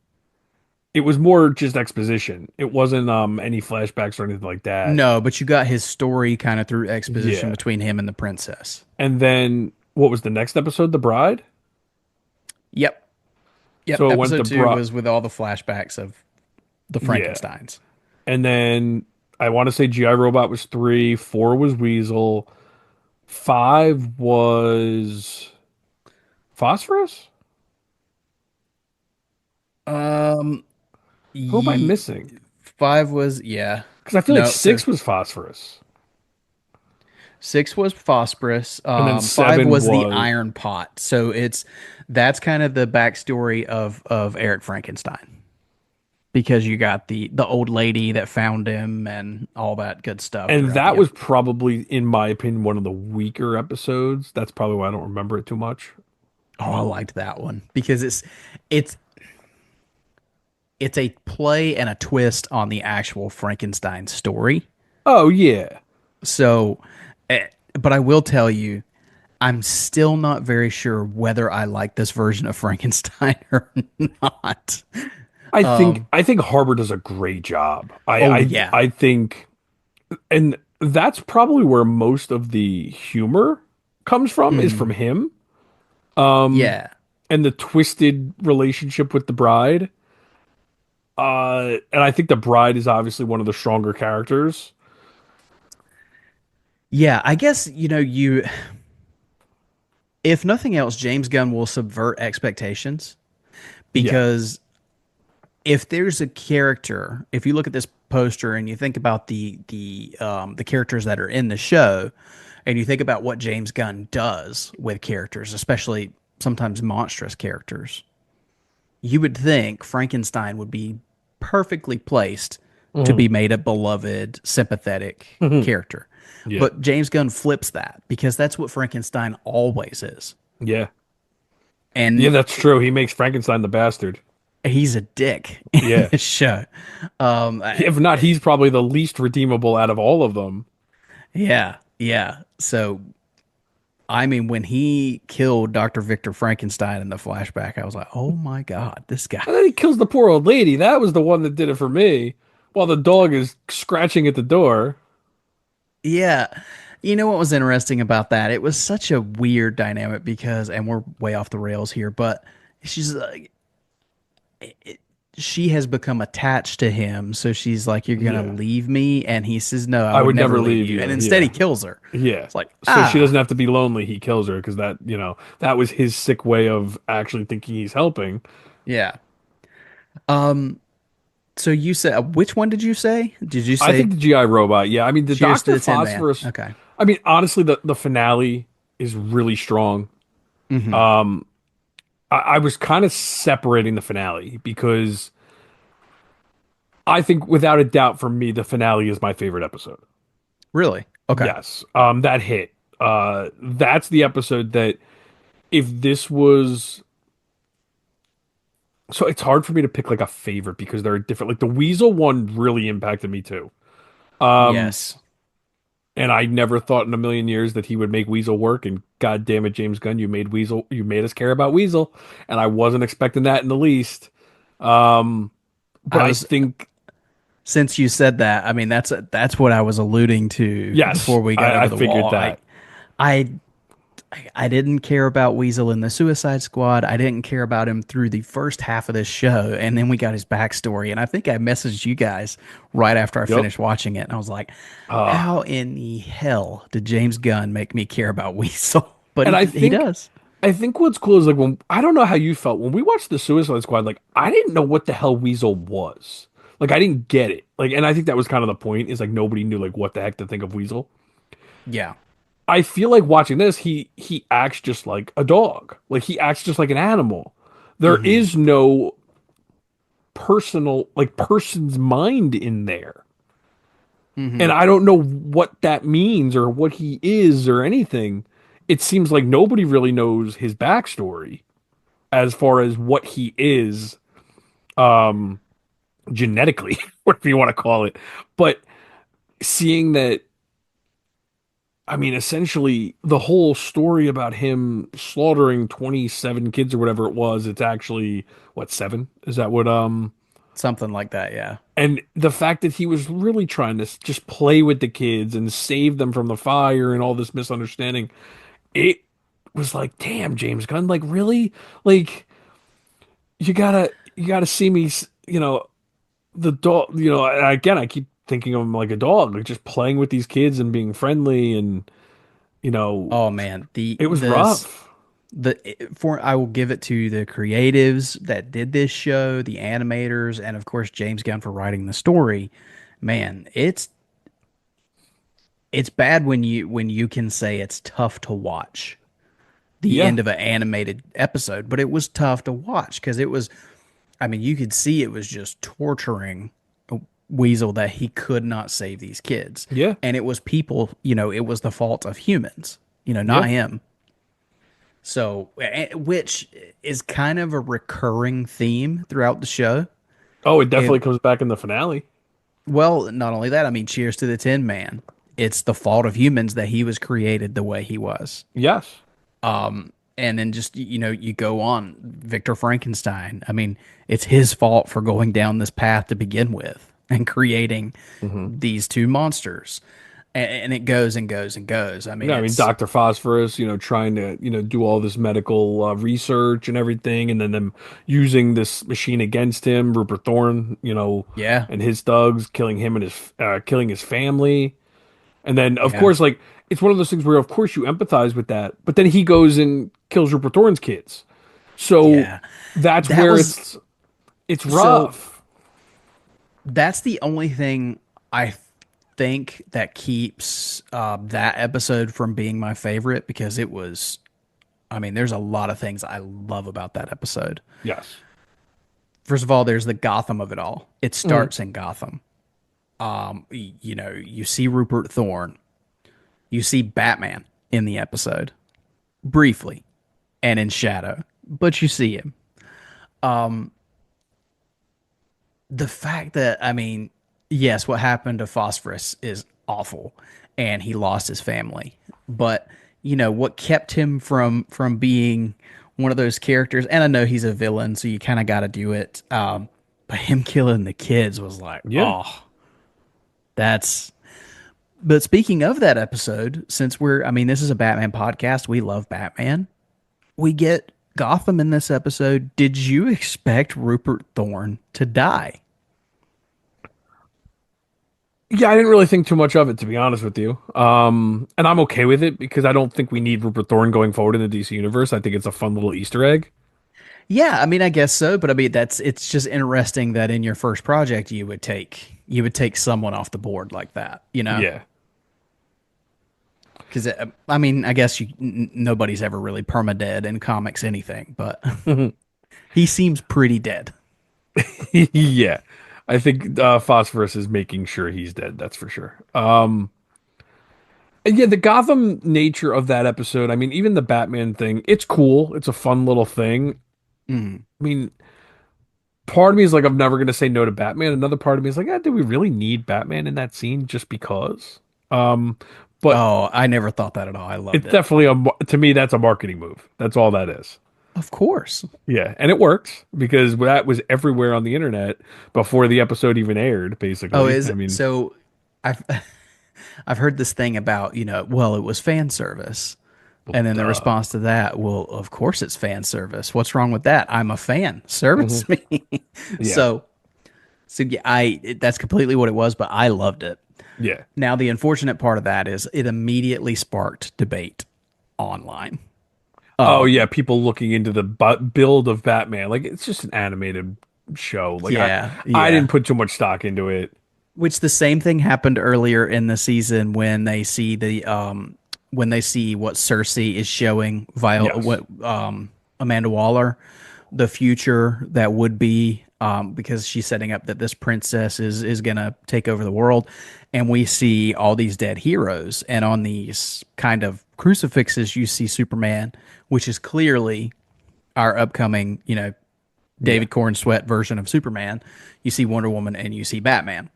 [SPEAKER 2] It was more just exposition. It wasn't any flashbacks or anything like that.
[SPEAKER 1] No, but you got his story kind of through exposition
[SPEAKER 2] Yeah.
[SPEAKER 1] between him and the princess.
[SPEAKER 2] And then what was the next episode? The Bride.
[SPEAKER 1] Yep. Yep.
[SPEAKER 2] So it went the
[SPEAKER 1] Episode two
[SPEAKER 2] Bride.
[SPEAKER 1] was with all the flashbacks of the
[SPEAKER 2] Yeah.
[SPEAKER 1] Frankensteins.
[SPEAKER 2] And then I want to say GI Robot was three, four was Weasel, five was Phosphorus.
[SPEAKER 1] Um,
[SPEAKER 2] Who am I
[SPEAKER 1] ye
[SPEAKER 2] missing?
[SPEAKER 1] Five was, yeah.
[SPEAKER 2] Because I feel like
[SPEAKER 1] No, so
[SPEAKER 2] six was Phosphorus,
[SPEAKER 1] six was Phosphorus.
[SPEAKER 2] and then
[SPEAKER 1] Five
[SPEAKER 2] seven
[SPEAKER 1] was the
[SPEAKER 2] was,
[SPEAKER 1] Iron Pot. So that's kind of the backstory of Eric Frankenstein because you got the old lady that found him and all that good stuff
[SPEAKER 2] and
[SPEAKER 1] throughout the
[SPEAKER 2] that was
[SPEAKER 1] episode.
[SPEAKER 2] probably, in my opinion, one of the weaker episodes. That's probably why I don't remember it too much.
[SPEAKER 1] Oh, I liked that one because it's it's a play and a twist on the actual Frankenstein story.
[SPEAKER 2] Oh yeah,
[SPEAKER 1] So, but I will tell you, I'm still not very sure whether I like this version of Frankenstein or not.
[SPEAKER 2] I think Harbor does a great job.
[SPEAKER 1] Oh yeah.
[SPEAKER 2] I think, and that's probably where most of the humor comes from is from
[SPEAKER 1] Mhm.
[SPEAKER 2] him.
[SPEAKER 1] Yeah.
[SPEAKER 2] And the twisted relationship with the bride. And I think the bride is obviously one of the stronger characters.
[SPEAKER 1] Yeah, I guess, if nothing else, James Gunn will subvert expectations
[SPEAKER 2] Yeah.
[SPEAKER 1] because if there's a character, if you look at this poster and you think about the characters that are in the show, and you think about what James Gunn does with characters, especially sometimes monstrous characters, you would think Frankenstein would be perfectly placed to
[SPEAKER 2] Hmm.
[SPEAKER 1] be made a beloved, sympathetic character.
[SPEAKER 2] Yeah.
[SPEAKER 1] But James Gunn flips that because that's what Frankenstein always is.
[SPEAKER 2] Yeah. Yeah,
[SPEAKER 1] And
[SPEAKER 2] that's true. He makes Frankenstein the bastard.
[SPEAKER 1] he's a dick in
[SPEAKER 2] Yeah.
[SPEAKER 1] this show. Um, I-
[SPEAKER 2] If not, he's probably the least redeemable out of all of them.
[SPEAKER 1] yeah, yeah. So, I mean, when he killed Dr. Victor Frankenstein in the flashback, I was like, oh my God, this guy.
[SPEAKER 2] And then he kills the poor old lady. That was the one that did it for me. While the dog is scratching at the door.
[SPEAKER 1] Yeah. You know what was interesting about that? It was such a weird dynamic because, and we're way off the rails here, but she's like, she has become attached to him. So she's like, "You're gonna
[SPEAKER 2] Yeah.
[SPEAKER 1] leave me," and he says, "No, I
[SPEAKER 2] I
[SPEAKER 1] would
[SPEAKER 2] would
[SPEAKER 1] never
[SPEAKER 2] never
[SPEAKER 1] leave
[SPEAKER 2] leave
[SPEAKER 1] you." And
[SPEAKER 2] you.
[SPEAKER 1] instead, he
[SPEAKER 2] Yeah.
[SPEAKER 1] kills her.
[SPEAKER 2] Yeah.
[SPEAKER 1] It's like,
[SPEAKER 2] So she
[SPEAKER 1] ah,
[SPEAKER 2] doesn't have to be lonely. He kills her because that was his sick way of actually thinking he's helping.
[SPEAKER 1] yeah. So you said which one did you say? Did you
[SPEAKER 2] I think
[SPEAKER 1] say
[SPEAKER 2] the GI robot, yeah. I mean, the
[SPEAKER 1] Cheers to
[SPEAKER 2] Dr.
[SPEAKER 1] the Tin Man?
[SPEAKER 2] Phosphorus,
[SPEAKER 1] Okay.
[SPEAKER 2] I mean, honestly, the finale is really strong.
[SPEAKER 1] Hmm.
[SPEAKER 2] Um, I was kind of separating the finale because I think without a doubt for me, the finale is my favorite episode.
[SPEAKER 1] Really? Okay.
[SPEAKER 2] Yes. That hit. That's the episode that if this was so it's hard for me to pick like a favorite because there are different like the Weasel one really impacted me too. Um,
[SPEAKER 1] Yes.
[SPEAKER 2] and I never thought in a million years that he would make Weasel work. And God damn it, James Gunn, you made us care about Weasel, and I wasn't expecting that in the least. Um, but
[SPEAKER 1] I
[SPEAKER 2] I
[SPEAKER 1] was
[SPEAKER 2] think
[SPEAKER 1] since you said that, I mean that's what I was alluding to
[SPEAKER 2] yes,
[SPEAKER 1] before we got
[SPEAKER 2] I
[SPEAKER 1] over the
[SPEAKER 2] figured
[SPEAKER 1] wall.
[SPEAKER 2] that.
[SPEAKER 1] I I didn't care about Weasel in the Suicide Squad. I didn't care about him through the first half of this show, and then we got his backstory. And I think I messaged you guys right after I
[SPEAKER 2] Yep.
[SPEAKER 1] finished watching it, and I was like,
[SPEAKER 2] Uh,
[SPEAKER 1] "How in the hell did James Gunn make me care about Weasel?" But
[SPEAKER 2] and
[SPEAKER 1] he does.
[SPEAKER 2] I think what's cool is like when I don't know how you felt when we watched the Suicide Squad. Like I didn't know what the hell Weasel was. Like I didn't get it. Like, and I think that was kind of the point. Is like nobody knew like what the heck to think of Weasel.
[SPEAKER 1] Yeah.
[SPEAKER 2] I feel like watching this, he acts just like a dog. Like he acts just like an animal. There
[SPEAKER 1] Hmm.
[SPEAKER 2] is no person's mind in there. And
[SPEAKER 1] Hmm.
[SPEAKER 2] I don't know what that means or what he is or anything. It seems like nobody really knows his backstory as far as what he is genetically, whatever you want to call it. But seeing that, I mean, essentially the whole story about him slaughtering 27 kids or whatever it was, it's actually what, seven? Is that what
[SPEAKER 1] Something like that. Yeah.
[SPEAKER 2] and the fact that he was really trying to just play with the kids and save them from the fire and all this misunderstanding, it was like, damn, James Gunn, like really? Like you gotta see me, the dog, again, I keep thinking of him like a dog, like just playing with these kids and being friendly and you know,
[SPEAKER 1] Oh man,
[SPEAKER 2] it was rough.
[SPEAKER 1] the for I will give it to the creatives that did this show, the animators, and of course James Gunn for writing the story. Man, it's bad when you can say it's tough to watch the
[SPEAKER 2] Yeah,
[SPEAKER 1] end of an animated episode, but it was tough to watch because it was, I mean, you could see it was just torturing Weasel that he could not save these kids.
[SPEAKER 2] yeah,
[SPEAKER 1] And it was people, it was the fault of humans,
[SPEAKER 2] yeah.
[SPEAKER 1] not him. So, which is kind of a recurring theme throughout the show.
[SPEAKER 2] Oh, it
[SPEAKER 1] If,
[SPEAKER 2] definitely comes back in the finale.
[SPEAKER 1] well, not only that, I mean, cheers to the Tin Man. It's the fault of humans that he was created the way he was.
[SPEAKER 2] Yes.
[SPEAKER 1] And then just, you go on Victor Frankenstein. I mean, it's his fault for going down this path to begin with and creating
[SPEAKER 2] Hmm.
[SPEAKER 1] these two monsters. and it goes and goes and goes. I mean,
[SPEAKER 2] Yeah, I mean
[SPEAKER 1] it's
[SPEAKER 2] Dr. Phosphorus, trying to, do all this medical research and everything, and then them using this machine against him, Rupert Thorne,
[SPEAKER 1] yeah,
[SPEAKER 2] and his thugs, killing him and killing his family. And then, of
[SPEAKER 1] yeah,
[SPEAKER 2] course, like it's one of those things where, of course, you empathize with that, but then he goes and kills Rupert Thorne's kids. So
[SPEAKER 1] yeah.
[SPEAKER 2] that's
[SPEAKER 1] That
[SPEAKER 2] where
[SPEAKER 1] was
[SPEAKER 2] it's
[SPEAKER 1] so.
[SPEAKER 2] rough.
[SPEAKER 1] That's the only thing I think that keeps that episode from being my favorite because it was. I mean, there's a lot of things I love about that episode.
[SPEAKER 2] Yes.
[SPEAKER 1] First of all, there's the Gotham of it all. It
[SPEAKER 2] Mhm.
[SPEAKER 1] starts in Gotham. You see Rupert Thorne, you see Batman in the episode briefly and in shadow, but you see him. The fact that, I mean, yes, what happened to Phosphorus is awful and he lost his family. But, what kept him from being one of those characters, and I know he's a villain, so you kind of got to do it. But him killing the kids was like,
[SPEAKER 2] Yeah.
[SPEAKER 1] oh, that's. But speaking of that episode, since I mean, this is a Batman podcast, we love Batman. We get Gotham in this episode. Did you expect Rupert Thorne to die?
[SPEAKER 2] Yeah, I didn't really think too much of it, to be honest with you. And I'm okay with it because I don't think we need Rupert Thorne going forward in the DC universe. I think it's a fun little Easter egg.
[SPEAKER 1] Yeah, I mean, I guess so, but I mean, it's just interesting that in your first project you would take someone off the board like that, you know?
[SPEAKER 2] Yeah.
[SPEAKER 1] Because I mean, I guess nobody's ever really perma-dead in comics anything, but he seems pretty dead.
[SPEAKER 2] Yeah. I think Phosphorus is making sure he's dead, that's for sure. And yeah, the Gotham nature of that episode, I mean, even the Batman thing, it's cool. It's a fun little thing.
[SPEAKER 1] Mm.
[SPEAKER 2] I mean, part of me is like, I'm never going to say no to Batman. Another part of me is like, do we really need Batman in that scene just because? Um, but
[SPEAKER 1] Oh, I never thought that at all. I loved
[SPEAKER 2] it's
[SPEAKER 1] it.
[SPEAKER 2] definitely to me, that's a marketing move. That's all that is.
[SPEAKER 1] Of course.
[SPEAKER 2] Yeah. And it works because that was everywhere on the internet before the episode even aired,
[SPEAKER 1] Oh,
[SPEAKER 2] basically.
[SPEAKER 1] is
[SPEAKER 2] I mean,
[SPEAKER 1] so I've I've heard this thing about, well, it was fan service.
[SPEAKER 2] well,
[SPEAKER 1] And then the
[SPEAKER 2] duh.
[SPEAKER 1] response to that, well, of course it's fan service. What's wrong with that? I'm a fan. Service
[SPEAKER 2] Mhm.
[SPEAKER 1] me.
[SPEAKER 2] Yeah.
[SPEAKER 1] so So yeah, that's completely what it was, but I loved it.
[SPEAKER 2] Yeah.
[SPEAKER 1] Now the unfortunate part of that is it immediately sparked debate online.
[SPEAKER 2] Oh,
[SPEAKER 1] Um,
[SPEAKER 2] yeah. People looking into the build of Batman. Like, it's just an animated show. Like,
[SPEAKER 1] yeah,
[SPEAKER 2] I
[SPEAKER 1] yeah.
[SPEAKER 2] didn't put too much stock into it.
[SPEAKER 1] Which the same thing happened earlier in the season when they see what Cersei is showing via
[SPEAKER 2] Yes.
[SPEAKER 1] what Amanda Waller, the future that would be because she's setting up that this princess is gonna take over the world, and we see all these dead heroes, and on these kind of crucifixes you see Superman, which is clearly our upcoming
[SPEAKER 2] Yeah.
[SPEAKER 1] David Corn Sweat version of Superman. You see Wonder Woman and you see Batman.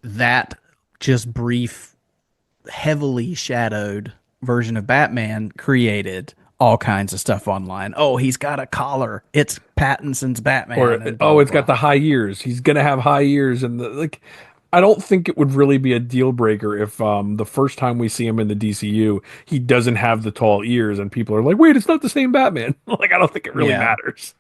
[SPEAKER 1] That just brief, heavily shadowed version of Batman created all kinds of stuff online. Oh, he's got a collar. It's Pattinson's
[SPEAKER 2] Or,
[SPEAKER 1] Batman, and blah
[SPEAKER 2] oh,
[SPEAKER 1] blah
[SPEAKER 2] it's got
[SPEAKER 1] blah.
[SPEAKER 2] the high ears. He's gonna have high ears, and like, I don't think it would really be a deal breaker if the first time we see him in the DCU, he doesn't have the tall ears, and people are like, "Wait, it's not the same Batman." Like, I don't think it really
[SPEAKER 1] Yeah.
[SPEAKER 2] matters.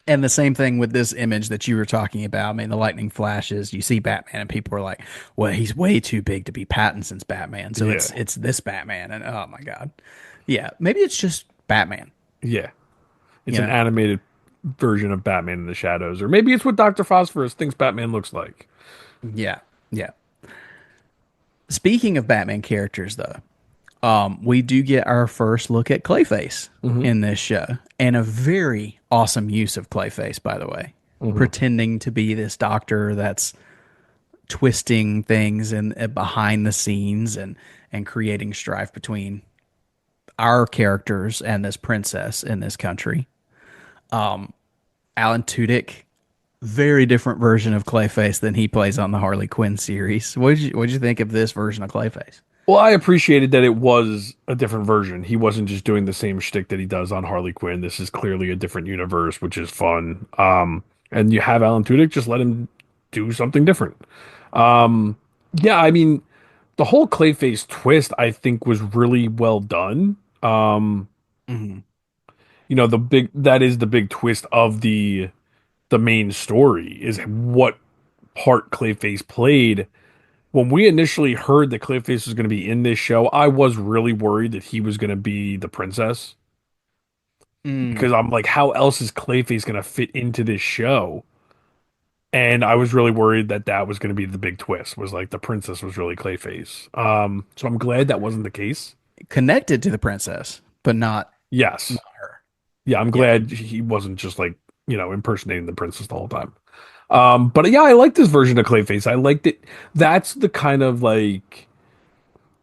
[SPEAKER 1] And the same thing with this image that you were talking about. I mean, the lightning flashes, you see Batman, and people are like, "Well, he's way too big to be Pattinson's Batman, so
[SPEAKER 2] Yeah.
[SPEAKER 1] it's this Batman." And oh my god, yeah, maybe it's just Batman.
[SPEAKER 2] Yeah. It's
[SPEAKER 1] You
[SPEAKER 2] an
[SPEAKER 1] know?
[SPEAKER 2] animated version of Batman in the Shadows, or maybe it's what Dr. Phosphorus thinks Batman looks like.
[SPEAKER 1] Yeah, yeah. Speaking of Batman characters, though, we do get our first look at Clayface
[SPEAKER 2] Hmm.
[SPEAKER 1] in this show, and a very awesome use of Clayface, by the way,
[SPEAKER 2] Hmm.
[SPEAKER 1] pretending to be this doctor that's twisting things and behind the scenes and creating strife between our characters and this princess in this country. Alan Tudyk, very different version of Clayface than he plays on the Harley Quinn series. What did you think of this version of Clayface?
[SPEAKER 2] Well, I appreciated that it was a different version. He wasn't just doing the same shtick that he does on Harley Quinn. This is clearly a different universe, which is fun. And you have Alan Tudyk, just let him do something different. Um, yeah, I mean, the whole Clayface twist, I think, was really well done.
[SPEAKER 1] Hmm.
[SPEAKER 2] The big that is the big twist of the main story is what part Clayface played. When we initially heard that Clayface was going to be in this show, I was really worried that he was going to be the princess
[SPEAKER 1] Mm.
[SPEAKER 2] because I'm like, how else is Clayface going to fit into this show? And I was really worried that that was going to be the big twist, was like the princess was really Clayface. So I'm glad that wasn't the case.
[SPEAKER 1] Connected to the princess, but not
[SPEAKER 2] Yes.
[SPEAKER 1] her.
[SPEAKER 2] Yeah, I'm
[SPEAKER 1] Yeah.
[SPEAKER 2] glad he wasn't just like, impersonating the princess the whole time. But yeah, I like this version of Clayface. I liked it. That's the kind of like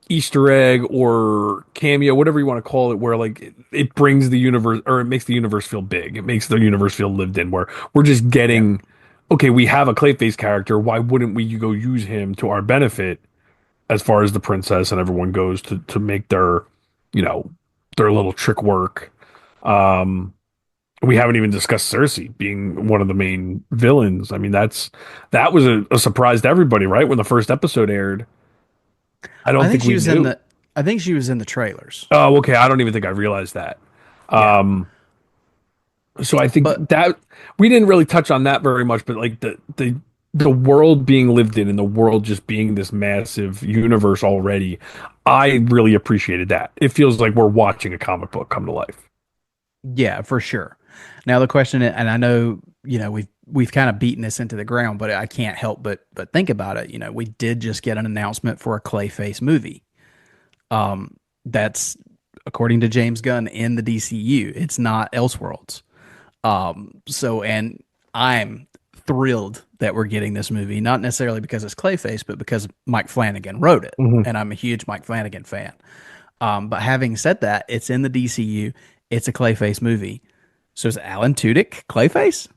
[SPEAKER 2] Easter egg or cameo, whatever you want to call it, where like it brings the universe or it makes the universe feel big. It makes the universe feel lived in, where we're just
[SPEAKER 1] Yeah.
[SPEAKER 2] getting, okay, we have a Clayface character. Why wouldn't we go use him to our benefit as far as the princess and everyone goes to make you know, their little trick work? Um, we haven't even discussed Cersei being one of the main villains. I mean, that was a surprise to everybody, right? When the first episode aired, I
[SPEAKER 1] I
[SPEAKER 2] don't
[SPEAKER 1] think
[SPEAKER 2] think
[SPEAKER 1] she
[SPEAKER 2] we
[SPEAKER 1] was in
[SPEAKER 2] knew.
[SPEAKER 1] the I think she was in the trailers.
[SPEAKER 2] Oh, okay. I don't even think I realized that.
[SPEAKER 1] Yeah.
[SPEAKER 2] Um, so I think
[SPEAKER 1] But
[SPEAKER 2] that we didn't really touch on that very much, but like the world being lived in and the world just being this massive universe already, I really appreciated that. It feels like we're watching a comic book come to life.
[SPEAKER 1] yeah, for sure. Now the question, and I know, we've kind of beaten this into the ground, but I can't help but think about it. We did just get an announcement for a Clayface movie. That's according to James Gunn in the DCU. It's not Elseworlds. And I'm thrilled that we're getting this movie, not necessarily because it's Clayface, but because Mike Flanagan wrote it,
[SPEAKER 2] Hmm.
[SPEAKER 1] and I'm a huge Mike Flanagan fan. But having said that, it's in the DCU. It's a Clayface movie. So is Alan Tudyk Clayface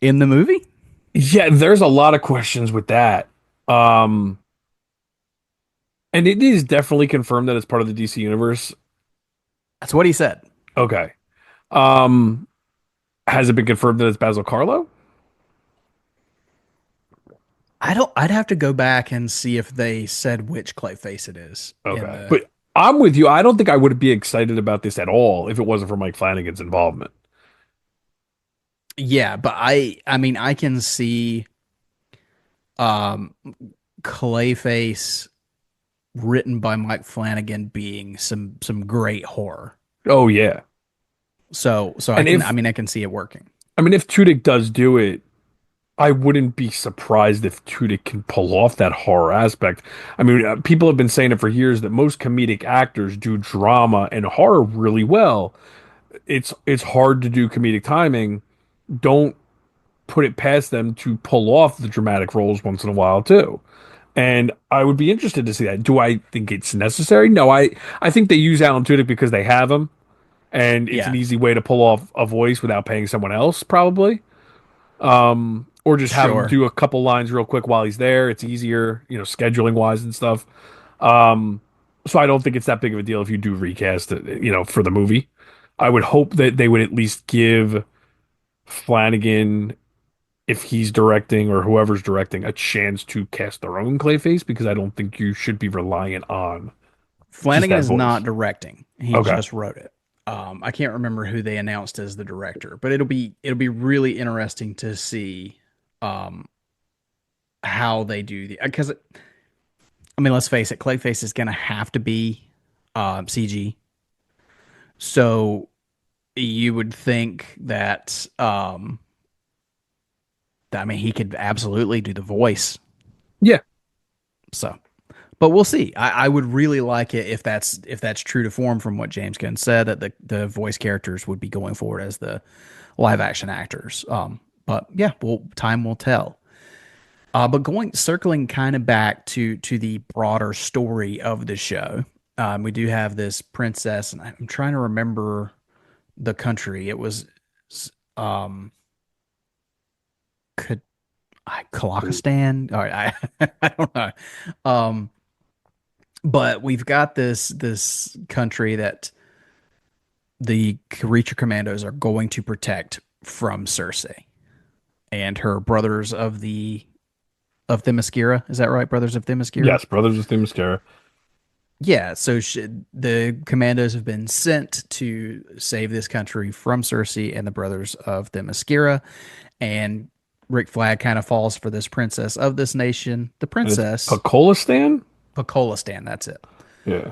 [SPEAKER 1] in the movie?
[SPEAKER 2] Yeah, there's a lot of questions with that. Um, and it is definitely confirmed that it's part of the DC universe.
[SPEAKER 1] That's what he said.
[SPEAKER 2] Okay. Um, has it been confirmed that it's Basil Karlo?
[SPEAKER 1] I don't. I'd have to go back and see if they said which Clayface it is in
[SPEAKER 2] Okay.
[SPEAKER 1] the.
[SPEAKER 2] But I'm with you. I don't think I would be excited about this at all if it wasn't for Mike Flanagan's involvement.
[SPEAKER 1] Yeah, but I mean, I can see um Clayface written by Mike Flanagan being some great horror.
[SPEAKER 2] Oh yeah.
[SPEAKER 1] So I
[SPEAKER 2] And
[SPEAKER 1] can
[SPEAKER 2] if
[SPEAKER 1] I mean I can see it working.
[SPEAKER 2] I mean if Tudyk does do it, I wouldn't be surprised if Tudyk can pull off that horror aspect. I mean, people have been saying it for years that most comedic actors do drama and horror really well. It's hard to do comedic timing. Don't put it past them to pull off the dramatic roles once in a while too. And I would be interested to see that. Do I think it's necessary? No, I think they use Alan Tudyk because they have him, and it's an
[SPEAKER 1] Yeah,
[SPEAKER 2] easy way to pull off a voice without paying someone else, probably. Or just have him
[SPEAKER 1] sure.
[SPEAKER 2] do a couple lines real quick while he's there. It's easier, scheduling wise and stuff. Um, so I don't think it's that big of a deal if you do recast it, for the movie. I would hope that they would at least give Flanagan, if he's directing or whoever's directing, a chance to cast their own Clayface because I don't think you should be reliant on just
[SPEAKER 1] Flanagan
[SPEAKER 2] that
[SPEAKER 1] is not
[SPEAKER 2] voice.
[SPEAKER 1] directing. He
[SPEAKER 2] Okay.
[SPEAKER 1] just wrote it. I can't remember who they announced as the director, but it'll be really interesting to see um, how they do the because I mean let's face it, Clayface is going to have to be CG. So you would think that I mean he could absolutely do the voice.
[SPEAKER 2] Yeah.
[SPEAKER 1] So but we'll see. I would really like it if that's true to form from what James Gunn said that the voice characters would be going forward as the live action actors. But yeah, well, time will tell. But going circling kind of back to the broader story of the show, we do have this princess, and I'm trying to remember the country. It was um, Ka- Kazakhstan. All right, I don't know. Um, but we've got this country that the creature commandos are going to protect from Cersei and her brothers of the of Themyscira. Is that right, Brothers of Themyscira?
[SPEAKER 2] Yes, Brothers of Themyscira.
[SPEAKER 1] Yeah, so the commandos have been sent to save this country from Cersei and the Brothers of Themyscira, and Rick Flag kind of falls for this princess of this nation. The
[SPEAKER 2] And it's
[SPEAKER 1] princess,
[SPEAKER 2] Pakolistan?
[SPEAKER 1] Pakolistan, that's it.
[SPEAKER 2] Yeah.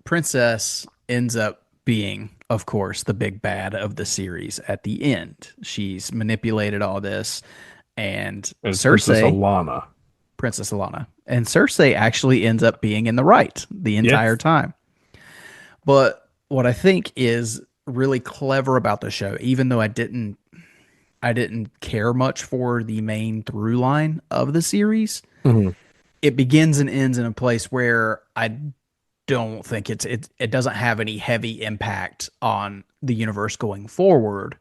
[SPEAKER 1] Princess ends up being, of course, the big bad of the series at the end. She's manipulated all this, and
[SPEAKER 2] And it's Princess
[SPEAKER 1] Cersei,
[SPEAKER 2] Alana.
[SPEAKER 1] Princess Alana, and Cersei actually ends up being in the right the entire
[SPEAKER 2] Yes.
[SPEAKER 1] time. But what I think is really clever about the show, even though I didn't care much for the main through line of the series,
[SPEAKER 2] Mhm.
[SPEAKER 1] it begins and ends in a place where I don't think it doesn't have any heavy impact on the universe going forward,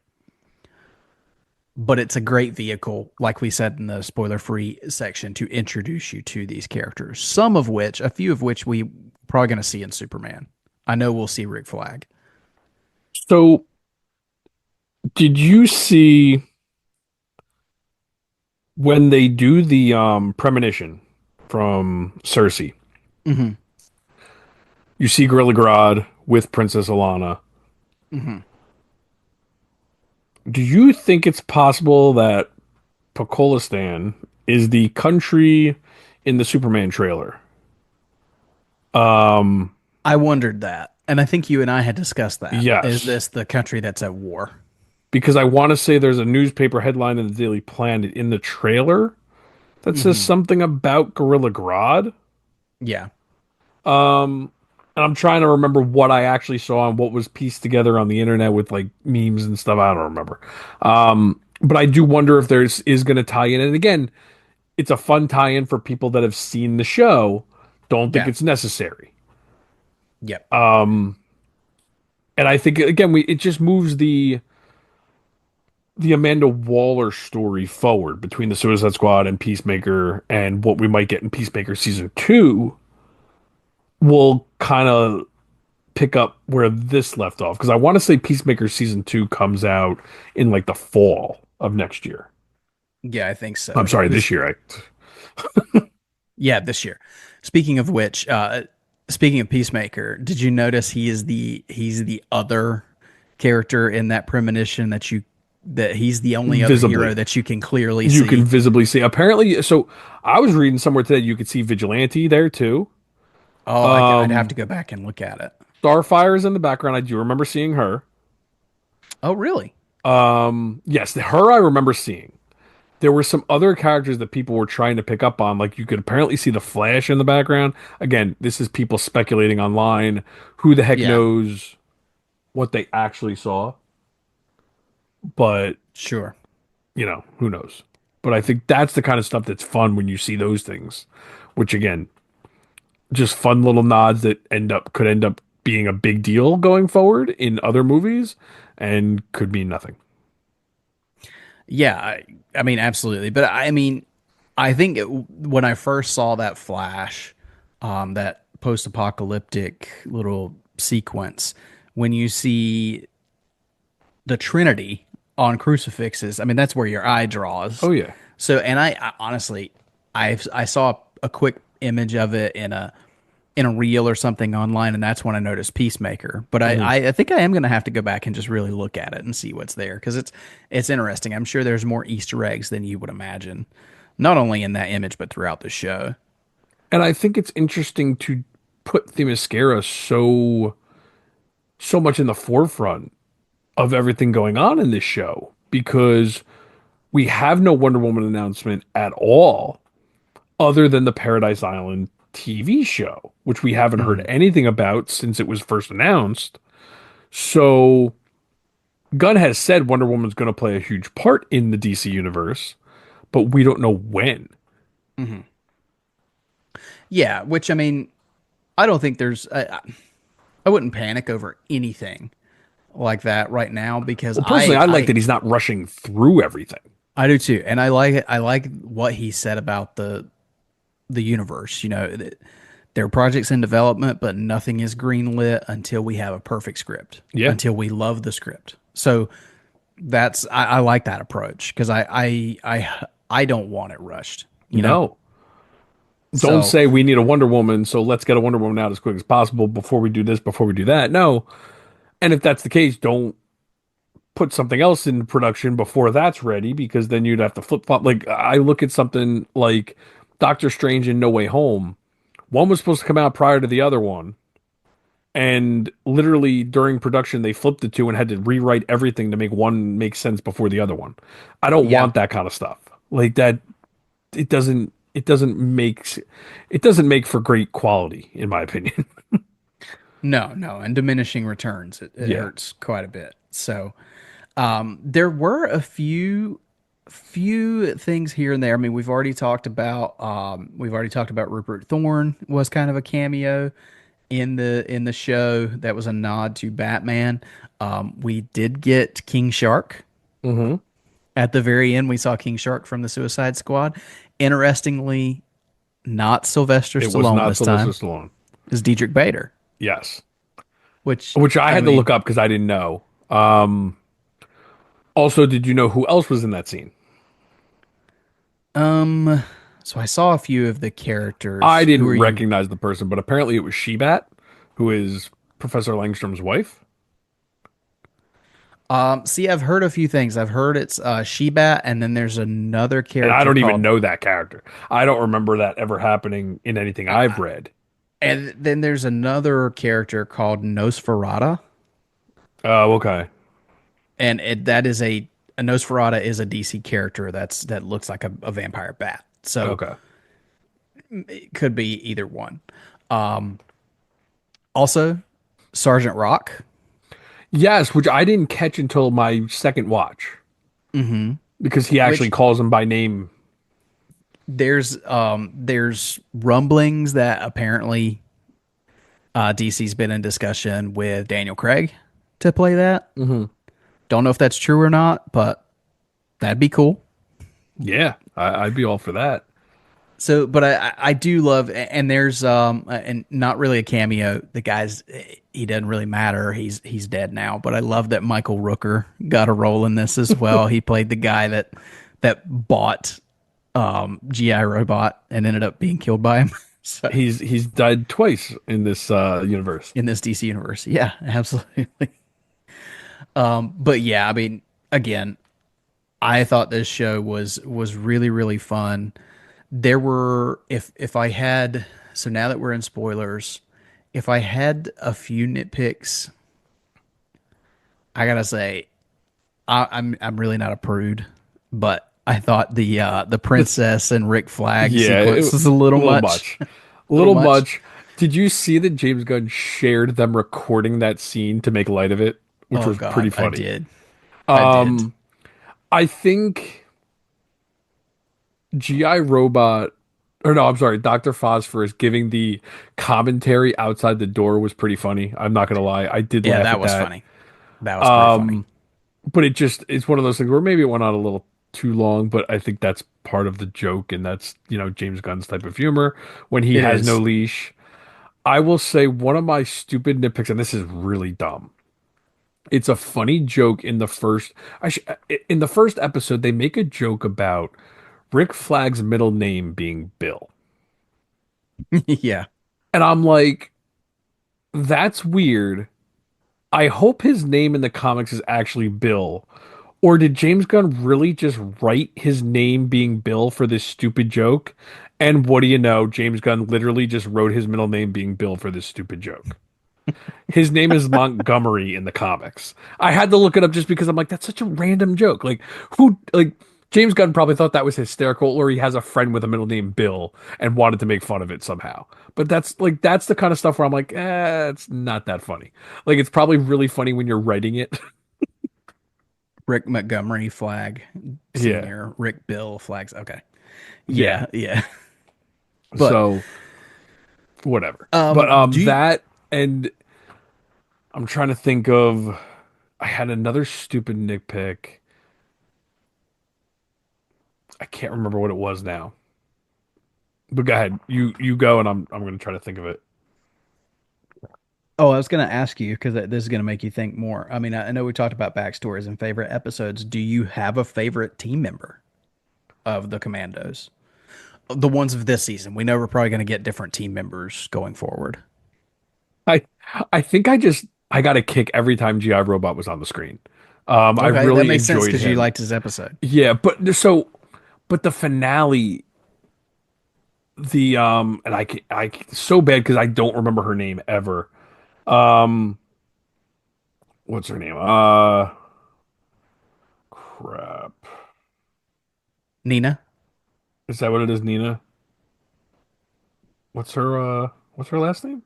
[SPEAKER 1] but it's a great vehicle, like we said in the spoiler free section, to introduce you to these characters. A few of which we probably going to see in Superman. I know we'll see Rick Flag.
[SPEAKER 2] So, did you see when they do the premonition from Cersei?
[SPEAKER 1] Hmm.
[SPEAKER 2] You see Gorilla Grodd with Princess Alana.
[SPEAKER 1] Hmm.
[SPEAKER 2] Do you think it's possible that Pakolistan is the country in the Superman trailer? Um,
[SPEAKER 1] I wondered that, and I think you and I had discussed that. Is
[SPEAKER 2] yes,
[SPEAKER 1] this the country that's at war?
[SPEAKER 2] because I want to say there's a newspaper headline in the Daily Planet in the trailer that says
[SPEAKER 1] Hmm.
[SPEAKER 2] something about Gorilla Grodd.
[SPEAKER 1] Yeah,
[SPEAKER 2] Um, and I'm trying to remember what I actually saw and what was pieced together on the internet with like memes and stuff. I don't remember. But I do wonder if there's is going to tie in. And again, it's a fun tie-in for people that have seen the show. Don't think
[SPEAKER 1] yeah,
[SPEAKER 2] it's necessary.
[SPEAKER 1] yep,
[SPEAKER 2] And I think again, we it just moves the Amanda Waller story forward between the Suicide Squad and Peacemaker, and what we might get in Peacemaker season two will kind of pick up where this left off. Because I want to say Peacemaker season two comes out in like the fall of next year.
[SPEAKER 1] yeah. I think so.
[SPEAKER 2] I'm sorry,
[SPEAKER 1] Because
[SPEAKER 2] this year.
[SPEAKER 1] yeah, this year. Speaking of which, speaking of Peacemaker, did you notice he's the other character in that premonition that he's the only other hero
[SPEAKER 2] Visibly.
[SPEAKER 1] that you can clearly
[SPEAKER 2] You can
[SPEAKER 1] see?
[SPEAKER 2] visibly see. Apparently, so I was reading somewhere today you could see Vigilante there too.
[SPEAKER 1] Oh, I'd have to
[SPEAKER 2] Um,
[SPEAKER 1] go back and look at it.
[SPEAKER 2] Starfire's in the background. I do remember seeing her.
[SPEAKER 1] Oh, really?
[SPEAKER 2] Yes, her I remember seeing. There were some other characters that people were trying to pick up on. Like you could apparently see the Flash in the background. Again, this is people speculating online. Who the heck
[SPEAKER 1] Yeah,
[SPEAKER 2] knows what they actually saw? But,
[SPEAKER 1] sure.
[SPEAKER 2] who knows? But I think that's the kind of stuff that's fun when you see those things, which again, just fun little nods that could end up being a big deal going forward in other movies and could mean nothing.
[SPEAKER 1] Yeah, I mean, absolutely. But I mean, I think when I first saw that Flash, that post-apocalyptic little sequence, when you see the Trinity on crucifixes, I mean, that's where your eye draws.
[SPEAKER 2] Oh yeah.
[SPEAKER 1] So, and I honestly, I saw a quick image of it in a reel or something online, and that's when I noticed Peacemaker. But
[SPEAKER 2] Mhm.
[SPEAKER 1] I think I am going to have to go back and just really look at it and see what's there because it's interesting. I'm sure there's more Easter eggs than you would imagine, not only in that image but throughout the show.
[SPEAKER 2] And I think it's interesting to put Themyscira so much in the forefront of everything going on in this show because we have no Wonder Woman announcement at all other than the Paradise Island TV show, which we haven't heard
[SPEAKER 1] Mhm.
[SPEAKER 2] anything about since it was first announced. So Gunn has said Wonder Woman's going to play a huge part in the DC universe, but we don't know when.
[SPEAKER 1] Mhm. Yeah, which I mean, I don't think I wouldn't panic over anything like that right now because
[SPEAKER 2] Well, personally, I like that he's not rushing through everything.
[SPEAKER 1] I do too, and I like what he said about the universe. You know, there are projects in development, but nothing is greenlit until we have a perfect script,
[SPEAKER 2] Yeah.
[SPEAKER 1] until we love the script. So I like that approach because I don't want it rushed. you know?
[SPEAKER 2] No. Don't
[SPEAKER 1] So,
[SPEAKER 2] say we need a Wonder Woman, so let's get a Wonder Woman out as quick as possible before we do this, before we do that. No. And if that's the case, don't put something else in production before that's ready because then you'd have to flip flop. Like I look at something like Doctor Strange and No Way Home. One was supposed to come out prior to the other one, and literally during production they flipped the two and had to rewrite everything to make one make sense before the other one. I don't
[SPEAKER 1] yeah.
[SPEAKER 2] want that kind of stuff. Like that it doesn't make for great quality in my opinion.
[SPEAKER 1] No, no, and diminishing returns. It
[SPEAKER 2] Yeah.
[SPEAKER 1] hurts quite a bit. So, there were a few things here and there. I mean, we've already talked about Rupert Thorne was kind of a cameo in the show that was a nod to Batman. We did get King Shark
[SPEAKER 2] Hmm.
[SPEAKER 1] at the very end. We saw King Shark from the Suicide Squad. Interestingly, not Sylvester
[SPEAKER 2] It was
[SPEAKER 1] Stallone
[SPEAKER 2] not
[SPEAKER 1] this
[SPEAKER 2] Sylvester
[SPEAKER 1] time.
[SPEAKER 2] Stallone.
[SPEAKER 1] It's Dietrich Bader,
[SPEAKER 2] Yes.
[SPEAKER 1] which
[SPEAKER 2] Which I
[SPEAKER 1] I
[SPEAKER 2] had to look
[SPEAKER 1] mean,
[SPEAKER 2] up because I didn't know. Also, did you know who else was in that scene?
[SPEAKER 1] um, so I saw a few of the
[SPEAKER 2] I
[SPEAKER 1] characters. Who
[SPEAKER 2] didn't
[SPEAKER 1] are you?
[SPEAKER 2] recognize the person, but apparently it was Shebat, who is Professor Langstrom's wife.
[SPEAKER 1] See, I've heard a few things. I've heard it's Shebat, and then there's another
[SPEAKER 2] And I
[SPEAKER 1] character
[SPEAKER 2] don't even
[SPEAKER 1] called,
[SPEAKER 2] know that character. I don't remember that ever happening in anything I've read.
[SPEAKER 1] and then there's another character called Nosferatu,
[SPEAKER 2] Oh, okay.
[SPEAKER 1] and that is a Nosferatu is a DC character that looks like a vampire bat. So
[SPEAKER 2] Okay.
[SPEAKER 1] it could be either one. Also, Sergeant Rock.
[SPEAKER 2] Yes, which I didn't catch until my second watch
[SPEAKER 1] Mm-hmm.
[SPEAKER 2] because he actually
[SPEAKER 1] Which
[SPEAKER 2] calls him by name.
[SPEAKER 1] there's rumblings that apparently DC's been in discussion with Daniel Craig to play that.
[SPEAKER 2] Hmm.
[SPEAKER 1] Don't know if that's true or not, but that'd be cool.
[SPEAKER 2] Yeah, I'd be all for that.
[SPEAKER 1] So, but I do love, and there's and not really a cameo. The guy's he doesn't really matter. He's dead now. But I love that Michael Rooker got a role in this as well. He played the guy that bought GI Robot and ended up being killed by him. So
[SPEAKER 2] He's died twice in this universe.
[SPEAKER 1] in this DC universe, yeah, absolutely. But yeah, I mean, again, I thought this show was really really fun. There were if I had so now that we're in spoilers, if I had a few nitpicks, I gotta say I'm really not a prude, but I thought the princess and Rick Flag
[SPEAKER 2] Yeah,
[SPEAKER 1] sequence was a
[SPEAKER 2] a
[SPEAKER 1] little
[SPEAKER 2] little
[SPEAKER 1] much,
[SPEAKER 2] much. A
[SPEAKER 1] a little
[SPEAKER 2] little
[SPEAKER 1] much.
[SPEAKER 2] much. Did you see that James Gunn shared them recording that scene to make light of it, which
[SPEAKER 1] Oh
[SPEAKER 2] was pretty
[SPEAKER 1] God,
[SPEAKER 2] funny?
[SPEAKER 1] I did.
[SPEAKER 2] I think GI Robot, or no, I'm sorry, Dr. Phosphorus giving the commentary outside the door was pretty funny. I'm not gonna lie, I did
[SPEAKER 1] Yeah,
[SPEAKER 2] laugh
[SPEAKER 1] that
[SPEAKER 2] at
[SPEAKER 1] was
[SPEAKER 2] that.
[SPEAKER 1] funny. That was pretty funny.
[SPEAKER 2] But it's one of those things where maybe it went on a little too long, but I think that's part of the joke, and that's James Gunn's type of humor when he
[SPEAKER 1] It
[SPEAKER 2] has no
[SPEAKER 1] is.
[SPEAKER 2] leash. I will say one of my stupid nitpicks, and this is really dumb. It's a funny joke in the first. In the first episode, they make a joke about Rick Flag's middle name being Bill,
[SPEAKER 1] Yeah.
[SPEAKER 2] and I'm like, that's weird. I hope his name in the comics is actually Bill, or did James Gunn really just write his name being Bill for this stupid joke? And what do you know? James Gunn literally just wrote his middle name being Bill for this stupid joke. His name is Montgomery in the comics. I had to look it up just because I'm like, that's such a random joke. Like, James Gunn probably thought that was hysterical, or he has a friend with a middle name Bill and wanted to make fun of it somehow. But that's the kind of stuff where I'm like, it's not that funny. Like, it's probably really funny when you're writing it.
[SPEAKER 1] Rick Montgomery Flag
[SPEAKER 2] Yeah.
[SPEAKER 1] Senior, Rick Bill Flags. Okay.
[SPEAKER 2] Yeah.
[SPEAKER 1] Yeah, yeah. But
[SPEAKER 2] So whatever. But
[SPEAKER 1] do you,
[SPEAKER 2] that and I'm trying to think of I had another stupid nitpick. I can't remember what it was now. But go ahead. You go and I'm gonna try to think of it.
[SPEAKER 1] oh, I was going to ask you because this is going to make you think more. I mean, I know we talked about backstories and favorite episodes. Do you have a favorite team member of the Commandos? The ones of this season. We know we're probably going to get different team members going forward.
[SPEAKER 2] I I think I got a kick every time GI Robot was on the screen. I
[SPEAKER 1] Okay, that
[SPEAKER 2] really
[SPEAKER 1] makes sense
[SPEAKER 2] enjoyed
[SPEAKER 1] because you
[SPEAKER 2] him.
[SPEAKER 1] liked his episode.
[SPEAKER 2] Yeah, but the finale, the and so bad because I don't remember her name ever. Um, what's her name? Crap.
[SPEAKER 1] Nina,
[SPEAKER 2] Is that what it is, Nina? What's her last name?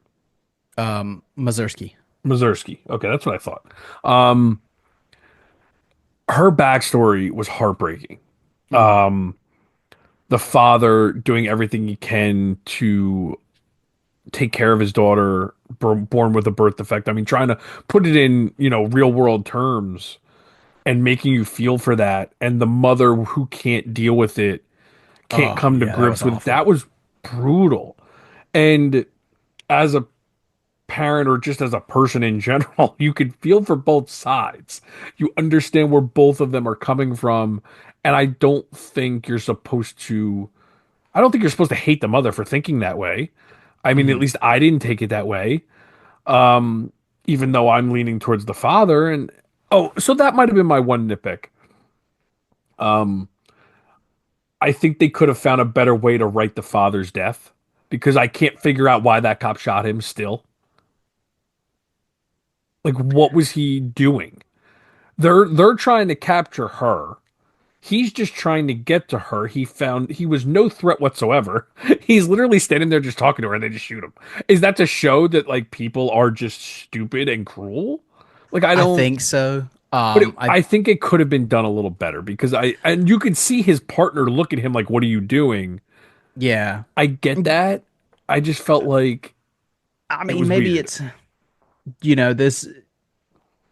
[SPEAKER 1] Mazursky.
[SPEAKER 2] Mazursky. Okay, that's what I thought. Um, her backstory was heartbreaking.
[SPEAKER 1] Mm.
[SPEAKER 2] The father doing everything he can to take care of his daughter born with a birth defect. I mean, trying to put it in, real world terms and making you feel for that. And the mother who can't deal with it, can't
[SPEAKER 1] Oh,
[SPEAKER 2] come to
[SPEAKER 1] yeah, that
[SPEAKER 2] grips
[SPEAKER 1] was
[SPEAKER 2] with it.
[SPEAKER 1] awful.
[SPEAKER 2] That was brutal. And as a parent or just as a person in general, you could feel for both sides. You understand where both of them are coming from. And I don't think you're supposed to hate the mother for thinking that way. I mean, at
[SPEAKER 1] Mhm.
[SPEAKER 2] least I didn't take it that way. Um, Even though I'm leaning towards the father. And oh, so that might have been my one nitpick. Um, I think they could have found a better way to write the father's death because I can't figure out why that cop shot him still. Like, what was he doing? They're trying to capture her. He's just trying to get to her. He was no threat whatsoever. He's literally standing there just talking to her and they just shoot him. Is that to show that like people are just stupid and cruel? Like I
[SPEAKER 1] I
[SPEAKER 2] don't
[SPEAKER 1] think so.
[SPEAKER 2] but
[SPEAKER 1] I
[SPEAKER 2] I think it could have been done a little better because and you could see his partner look at him like, "What are you doing?"
[SPEAKER 1] Yeah.
[SPEAKER 2] I get that. I just felt like
[SPEAKER 1] I
[SPEAKER 2] it
[SPEAKER 1] mean,
[SPEAKER 2] was
[SPEAKER 1] maybe
[SPEAKER 2] weird.
[SPEAKER 1] it's this.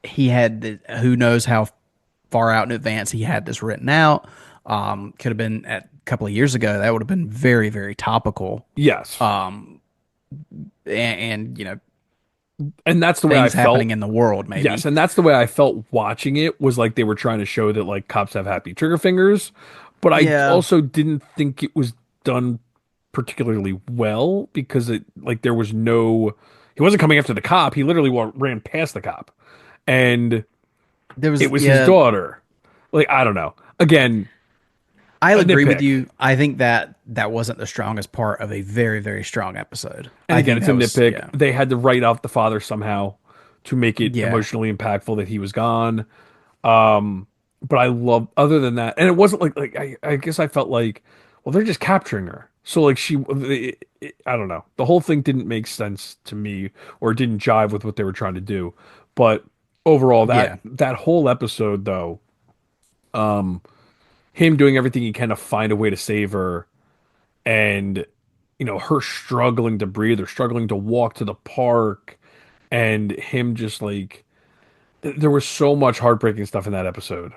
[SPEAKER 1] He had who knows how far out in advance he had this written out. Could have been at a couple of years ago. That would have been very, very topical.
[SPEAKER 2] Yes.
[SPEAKER 1] Um, and
[SPEAKER 2] And that's the way I
[SPEAKER 1] things
[SPEAKER 2] felt.
[SPEAKER 1] happening in the world,
[SPEAKER 2] Yes,
[SPEAKER 1] maybe.
[SPEAKER 2] and that's the way I felt watching it was like they were trying to show that like cops have happy trigger fingers, but I
[SPEAKER 1] Yeah,
[SPEAKER 2] also didn't think it was done particularly well because it like there was no he wasn't coming after the cop, he literally ran past the cop and
[SPEAKER 1] there
[SPEAKER 2] it
[SPEAKER 1] was.
[SPEAKER 2] was his
[SPEAKER 1] Yeah,
[SPEAKER 2] daughter. Like I don't know. Again,
[SPEAKER 1] I
[SPEAKER 2] a
[SPEAKER 1] agree with
[SPEAKER 2] nitpick.
[SPEAKER 1] you. I think that that wasn't the strongest part of a very, very strong episode.
[SPEAKER 2] And
[SPEAKER 1] I
[SPEAKER 2] again,
[SPEAKER 1] think
[SPEAKER 2] it's a
[SPEAKER 1] that was,
[SPEAKER 2] nitpick.
[SPEAKER 1] yeah,
[SPEAKER 2] They had to write off the father somehow to make it
[SPEAKER 1] yeah.
[SPEAKER 2] emotionally impactful that he was gone. Um, but I love other than that, and it wasn't like I guess I felt like, well, they're just capturing her. So like I don't know. The whole thing didn't make sense to me, or it didn't jive with what they were trying to do. But overall,
[SPEAKER 1] Yeah.
[SPEAKER 2] that whole episode though, him doing everything he can to find a way to save her, and her struggling to breathe or struggling to walk to the park, and him just like there was so much heartbreaking stuff in that episode.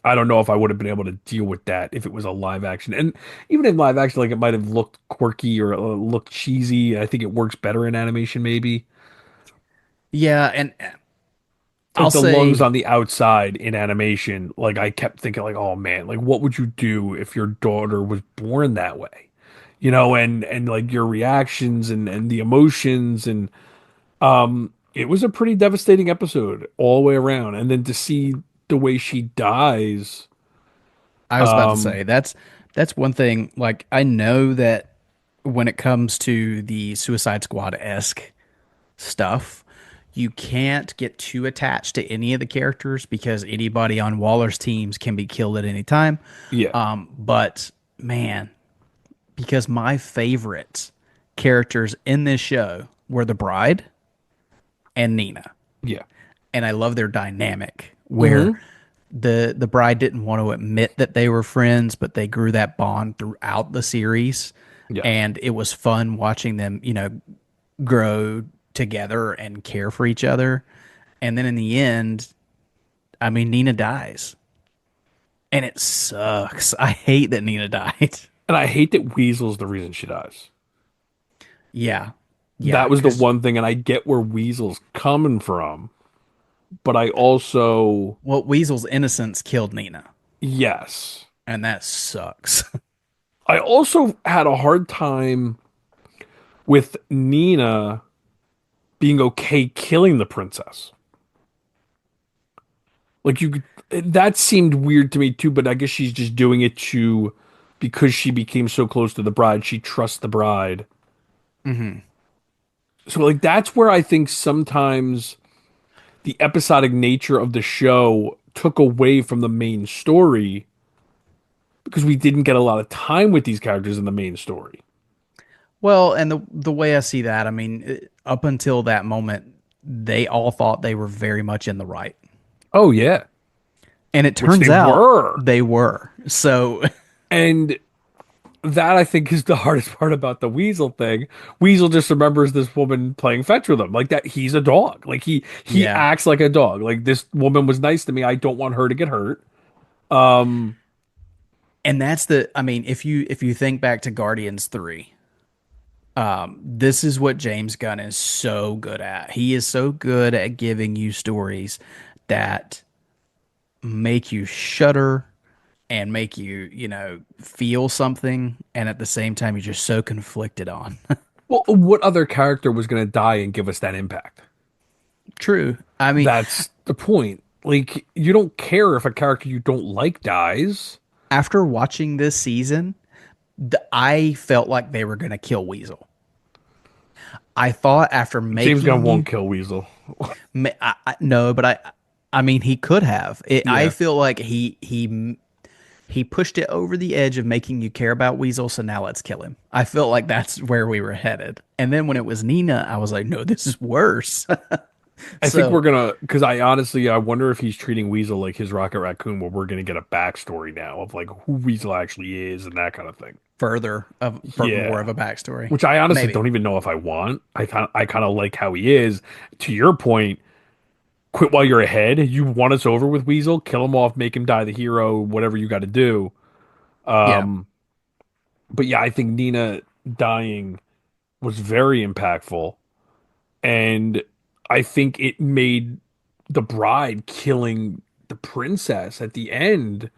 [SPEAKER 2] I don't know if I would have been able to deal with that if it was a live action. And even in live action, like it might have looked quirky or looked cheesy. I think it works better in animation, maybe.
[SPEAKER 1] Yeah, and I'll
[SPEAKER 2] Like the lungs
[SPEAKER 1] say,
[SPEAKER 2] on the outside in animation, like I kept thinking, like, oh man, like what would you do if your daughter was born that way? And like your reactions and the emotions and it was a pretty devastating episode all the way around. And then to see the way she dies,
[SPEAKER 1] I was about to
[SPEAKER 2] um,
[SPEAKER 1] say that's one thing. Like I know that when it comes to the Suicide Squad esque stuff, you can't get too attached to any of the characters because anybody on Waller's teams can be killed at any time.
[SPEAKER 2] yeah,
[SPEAKER 1] But man, because my favorite characters in this show were the bride and Nina.
[SPEAKER 2] yeah,
[SPEAKER 1] And I love their dynamic where
[SPEAKER 2] hmm,
[SPEAKER 1] the bride didn't want to admit that they were friends, but they grew that bond throughout the series.
[SPEAKER 2] yes,
[SPEAKER 1] And it was fun watching them, grow together and care for each other. And then in the end, I mean, Nina dies. And it sucks. I hate that Nina died.
[SPEAKER 2] and I hate that Weasel's the reason she dies.
[SPEAKER 1] Yeah. Yeah.
[SPEAKER 2] That was the
[SPEAKER 1] Because,
[SPEAKER 2] one thing, and I get where Weasel's coming from, but I also,
[SPEAKER 1] well, Weasel's innocence killed Nina.
[SPEAKER 2] yes,
[SPEAKER 1] And that sucks.
[SPEAKER 2] I also had a hard time with Nina being okay killing the princess. Like that seemed weird to me too, but I guess she's just doing it to because she became so close to the bride, she trusts the bride.
[SPEAKER 1] Hmm.
[SPEAKER 2] So like that's where I think sometimes the episodic nature of the show took away from the main story because we didn't get a lot of time with these characters in the main story.
[SPEAKER 1] Well, and the way I see that, I mean, up until that moment, they all thought they were very much in the right.
[SPEAKER 2] Oh yeah,
[SPEAKER 1] And it
[SPEAKER 2] which they
[SPEAKER 1] turns out
[SPEAKER 2] were.
[SPEAKER 1] they were. So,
[SPEAKER 2] And that I think is the hardest part about the Weasel thing. Weasel just remembers this woman playing fetch with him. Like that he's a dog. Like he
[SPEAKER 1] yeah.
[SPEAKER 2] acts like a dog. Like this woman was nice to me. I don't want her to get hurt. Um
[SPEAKER 1] And that's I mean, if you think back to Guardians 3, this is what James Gunn is so good at. He is so good at giving you stories that make you shudder and make you, feel something, and at the same time you're just so conflicted on.
[SPEAKER 2] well, what other character was going to die and give us that impact?
[SPEAKER 1] True. I mean,
[SPEAKER 2] That's the point. Like you don't care if a character you don't like dies.
[SPEAKER 1] after watching this season, I felt like they were going to kill Weasel. I thought after
[SPEAKER 2] James Gunn
[SPEAKER 1] making
[SPEAKER 2] won't
[SPEAKER 1] you
[SPEAKER 2] kill Weasel.
[SPEAKER 1] no, but I mean he could have. I
[SPEAKER 2] Yeah.
[SPEAKER 1] feel like he pushed it over the edge of making you care about Weasel, so now let's kill him. I felt like that's where we were headed. And then when it was Nina, I was like, no, this is worse.
[SPEAKER 2] I think we're
[SPEAKER 1] So
[SPEAKER 2] gonna, because I honestly, I wonder if he's treating Weasel like his Rocket Raccoon, where we're gonna get a backstory now of like who Weasel actually is and that kind of thing.
[SPEAKER 1] for more
[SPEAKER 2] Yeah,
[SPEAKER 1] of a backstory.
[SPEAKER 2] which I honestly
[SPEAKER 1] Maybe.
[SPEAKER 2] don't even know if I want. I kind of like how he is. To your point, quit while you're ahead. You want us over with Weasel, kill him off, make him die the hero, whatever you got to do.
[SPEAKER 1] Yeah.
[SPEAKER 2] But yeah, I think Nina dying was very impactful, and I think it made the bride killing the princess at the end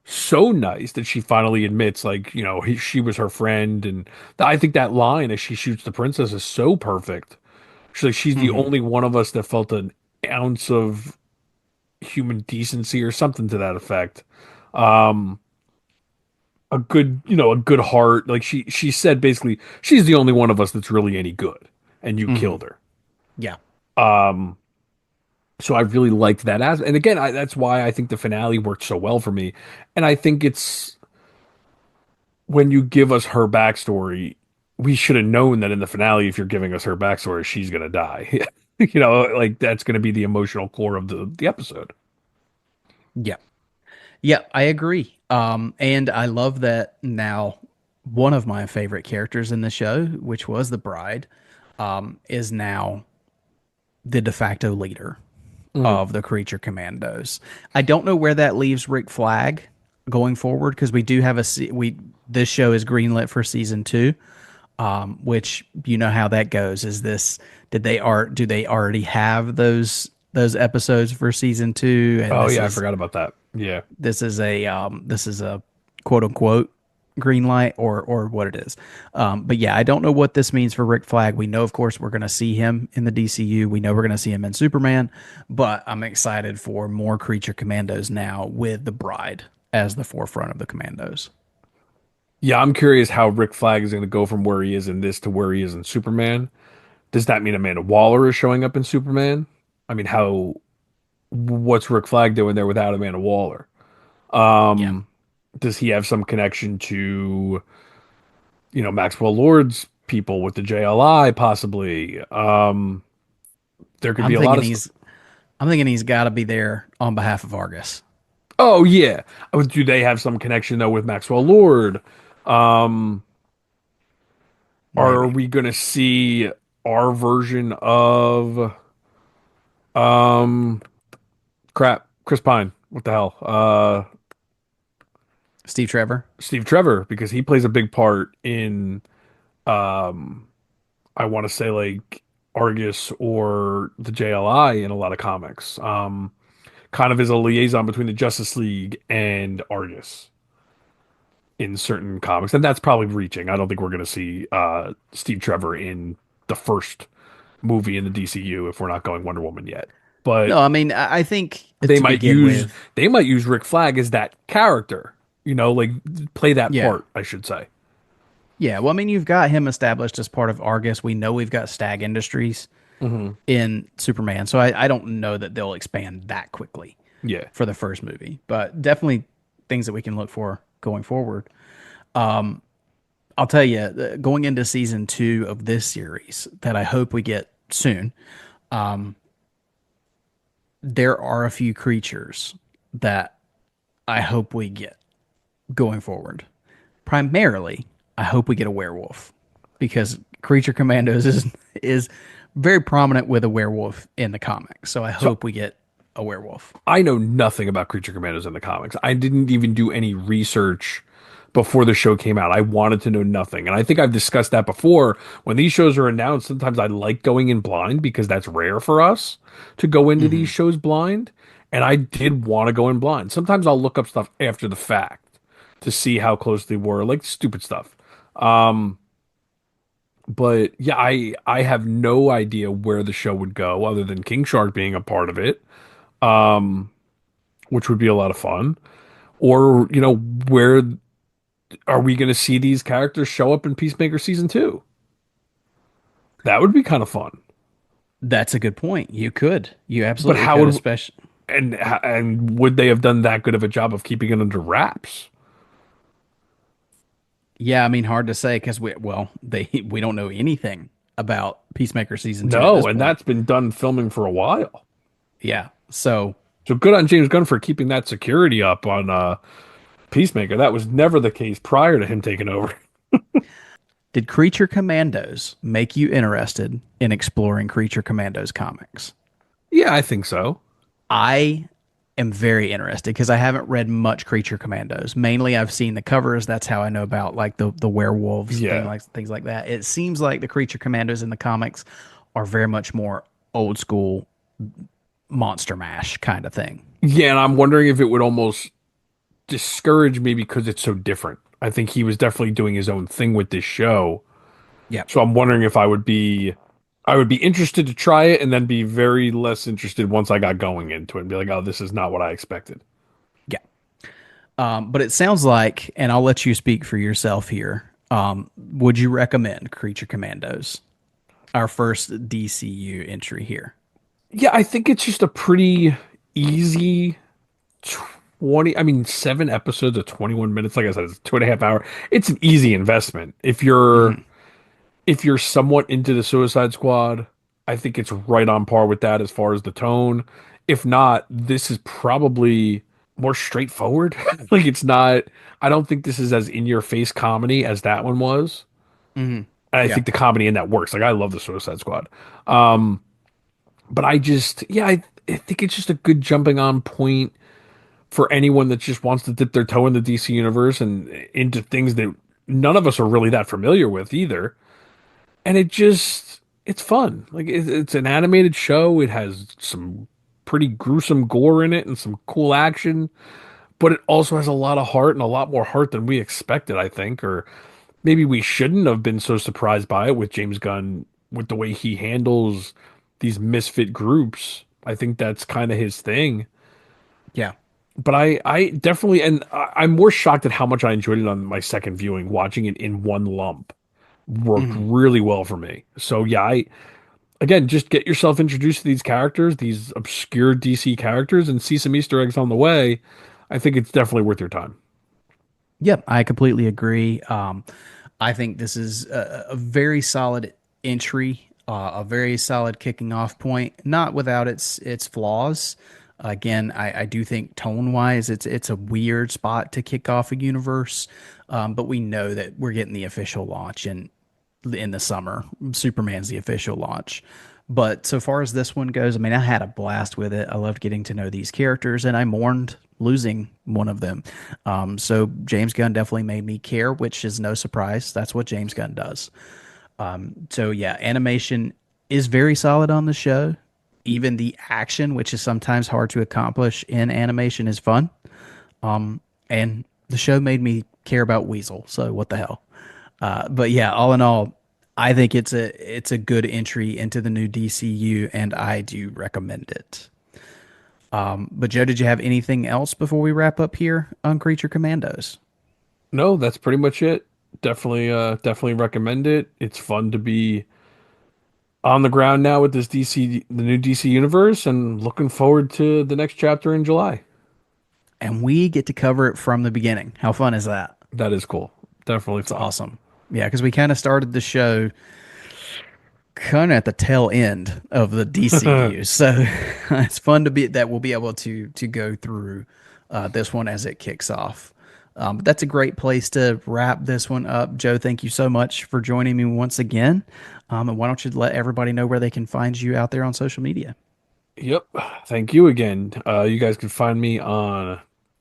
[SPEAKER 2] so nice that she finally admits, like, she was her friend. And I think that line as she shoots the princess is so perfect. She's the
[SPEAKER 1] Hmm.
[SPEAKER 2] only one of us that felt an ounce of human decency or something to that effect. Um, a good heart. Like she said basically, she's the only one of us that's really any good, and you
[SPEAKER 1] Hmm.
[SPEAKER 2] killed her.
[SPEAKER 1] Yeah.
[SPEAKER 2] Um, so I really liked that as, and again, that's why I think the finale worked so well for me. And I think it's when you give us her backstory, we should have known that in the finale, if you're giving us her backstory, she's gonna die. Like that's gonna be the emotional core of the episode.
[SPEAKER 1] Yeah. Yeah, I agree. And I love that now one of my favorite characters in the show, which was the bride, is now the de facto leader
[SPEAKER 2] Mhm.
[SPEAKER 1] of the creature commandos. I don't know where that leaves Rick Flag going forward because we do have this show is greenlit for season 2, which you know how that goes. Is this do they already have those episodes for season 2? And
[SPEAKER 2] Oh yeah, I forgot about that. Yeah.
[SPEAKER 1] this is a quote unquote green light or what it is. But yeah, I don't know what this means for Rick Flag. We know, of course, we're going to see him in the DCU. We know we're going to see him in Superman, but I'm excited for more Creature Commandos now with the Bride as the forefront of the Commandos.
[SPEAKER 2] Yeah, I'm curious how Rick Flag is going to go from where he is in this to where he is in Superman. Does that mean Amanda Waller is showing up in Superman? I mean, what's Rick Flag doing there without Amanda Waller?
[SPEAKER 1] Yeah,
[SPEAKER 2] Um, does he have some connection to, Maxwell Lord's people with the JLI possibly? There could be
[SPEAKER 1] I'm
[SPEAKER 2] a lot
[SPEAKER 1] thinking
[SPEAKER 2] of stuff.
[SPEAKER 1] he's I'm thinking he's got to be there on behalf of Argus.
[SPEAKER 2] Oh yeah. Do they have some connection though with Maxwell Lord? Um, are
[SPEAKER 1] Maybe
[SPEAKER 2] we gonna see our version of um crap, Chris Pine? What the hell?
[SPEAKER 1] Steve Trevor.
[SPEAKER 2] Steve Trevor, because he plays a big part in um I want to say like Argus or the JLI in a lot of comics. Kind of is a liaison between the Justice League and Argus. in certain comics, and that's probably reaching. I don't think we're going to see Steve Trevor in the first movie in the DCU if we're not going Wonder Woman yet. But
[SPEAKER 1] No, I mean, I think
[SPEAKER 2] they
[SPEAKER 1] to
[SPEAKER 2] might
[SPEAKER 1] begin
[SPEAKER 2] use
[SPEAKER 1] with,
[SPEAKER 2] they might use Rick Flag as that character, like play that
[SPEAKER 1] yeah.
[SPEAKER 2] part, I should say.
[SPEAKER 1] Yeah. Well, I mean, you've got him established as part of Argus. We know we've got Stag Industries
[SPEAKER 2] Hmm.
[SPEAKER 1] in Superman. So I don't know that they'll expand that quickly
[SPEAKER 2] Yeah.
[SPEAKER 1] for the first movie, but definitely things that we can look for going forward. I'll tell you, going into season 2 of this series that I hope we get soon, there are a few creatures that I hope we get going forward. Primarily, I hope we get a werewolf because Creature Commandos is very prominent with a werewolf in the comics. So I
[SPEAKER 2] So
[SPEAKER 1] hope we get a werewolf.
[SPEAKER 2] I know nothing about Creature Commandos in the comics. I didn't even do any research before the show came out. I wanted to know nothing. And I think I've discussed that before. When these shows are announced, sometimes I like going in blind because that's rare for us to go into these
[SPEAKER 1] Hmm.
[SPEAKER 2] shows blind. And I did want to go in blind. Sometimes I'll look up stuff after the fact to see how close they were, like stupid stuff. But yeah, I have no idea where the show would go other than King Shark being a part of it, which would be a lot of fun. Or, where are we going to see these characters show up in Peacemaker season 2? That would be kind of fun.
[SPEAKER 1] That's a good point. You could. You
[SPEAKER 2] But
[SPEAKER 1] absolutely
[SPEAKER 2] how
[SPEAKER 1] could,
[SPEAKER 2] would
[SPEAKER 1] especially.
[SPEAKER 2] and would they have done that good of a job of keeping it under wraps?
[SPEAKER 1] Yeah, I mean, hard to say because we don't know anything about Peacemaker season 2 at
[SPEAKER 2] No,
[SPEAKER 1] this
[SPEAKER 2] and
[SPEAKER 1] point.
[SPEAKER 2] that's been done filming for a while.
[SPEAKER 1] Yeah. So
[SPEAKER 2] So good on James Gunn for keeping that security up on Peacemaker. That was never the case prior to him taking over.
[SPEAKER 1] did Creature Commandos make you interested in exploring Creature Commandos comics?
[SPEAKER 2] Yeah, I think so.
[SPEAKER 1] I am very interested because I haven't read much Creature Commandos. Mainly, I've seen the covers. That's how I know about like the werewolves,
[SPEAKER 2] Yeah.
[SPEAKER 1] things like that. It seems like the Creature Commandos in the comics are very much more old school monster mash kind of thing.
[SPEAKER 2] Yeah, and I'm wondering if it would almost discourage me because it's so different. I think he was definitely doing his own thing with this show.
[SPEAKER 1] Yeah,
[SPEAKER 2] So I'm wondering if I would be interested to try it and then be very less interested once I got going into it and be like, oh, this is not what I expected.
[SPEAKER 1] yeah. But it sounds like, and I'll let you speak for yourself here. Would you recommend Creature Commandos, our first DCU entry here?
[SPEAKER 2] Yeah, I think it's just a pretty easy 7 episodes of 21 minutes. Like I said, it's 2.5 hours. It's an easy investment.
[SPEAKER 1] Hmm.
[SPEAKER 2] If you're somewhat into the Suicide Squad, I think it's right on par with that as far as the tone. If not, this is probably more straightforward. Like it's not, I don't think this is as in your face comedy as that one was.
[SPEAKER 1] Hmm.
[SPEAKER 2] And I
[SPEAKER 1] Yeah,
[SPEAKER 2] think the comedy in that works. Like I love the Suicide Squad. But I think it's just a good jumping on point for anyone that just wants to dip their toe in the DC universe and into things that none of us are really that familiar with either. And it's fun. Like it's an animated show. It has some pretty gruesome gore in it and some cool action, but it also has a lot of heart and a lot more heart than we expected, I think, or maybe we shouldn't have been so surprised by it with James Gunn with the way he handles these misfit groups. I think that's kind of his thing.
[SPEAKER 1] yeah.
[SPEAKER 2] But I definitely, and I'm more shocked at how much I enjoyed it on my second viewing. Watching it in one lump worked
[SPEAKER 1] Hmm.
[SPEAKER 2] really well for me. So yeah, again, just get yourself introduced to these characters, these obscure DC characters, and see some Easter eggs on the way. I think it's definitely worth your time.
[SPEAKER 1] Yep, I completely agree. I think this is a very solid entry, a very solid kicking off point, not without its flaws. Again, I do think tone wise, it's a weird spot to kick off a universe, but we know that we're getting the official launch in the summer. Superman's the official launch. But so far as this one goes, I mean, I had a blast with it. I loved getting to know these characters, and I mourned losing one of them. So James Gunn definitely made me care, which is no surprise. That's what James Gunn does. So yeah, animation is very solid on the show. Even the action, which is sometimes hard to accomplish in animation, is fun. And the show made me care about Weasel, so what the hell? But yeah, all in all, I think it's a good entry into the new DCU, and I do recommend it. But Joe, did you have anything else before we wrap up here on Creature Commandos?
[SPEAKER 2] No, that's pretty much it. Definitely recommend it. It's fun to be on the ground now with this the new DC universe, and looking forward to the next chapter in July.
[SPEAKER 1] And we get to cover it from the beginning. How fun is that?
[SPEAKER 2] That is cool. Definitely
[SPEAKER 1] It's
[SPEAKER 2] fun.
[SPEAKER 1] awesome. Yeah, because we kind of started the show kind of at the tail end of the DCU, so it's fun to be that we'll be able to go through this one as it kicks off. But that's a great place to wrap this one up. Joe, thank you so much for joining me once again. And why don't you let everybody know where they can find you out there on social media?
[SPEAKER 2] Yep. Thank you again. You guys can find me on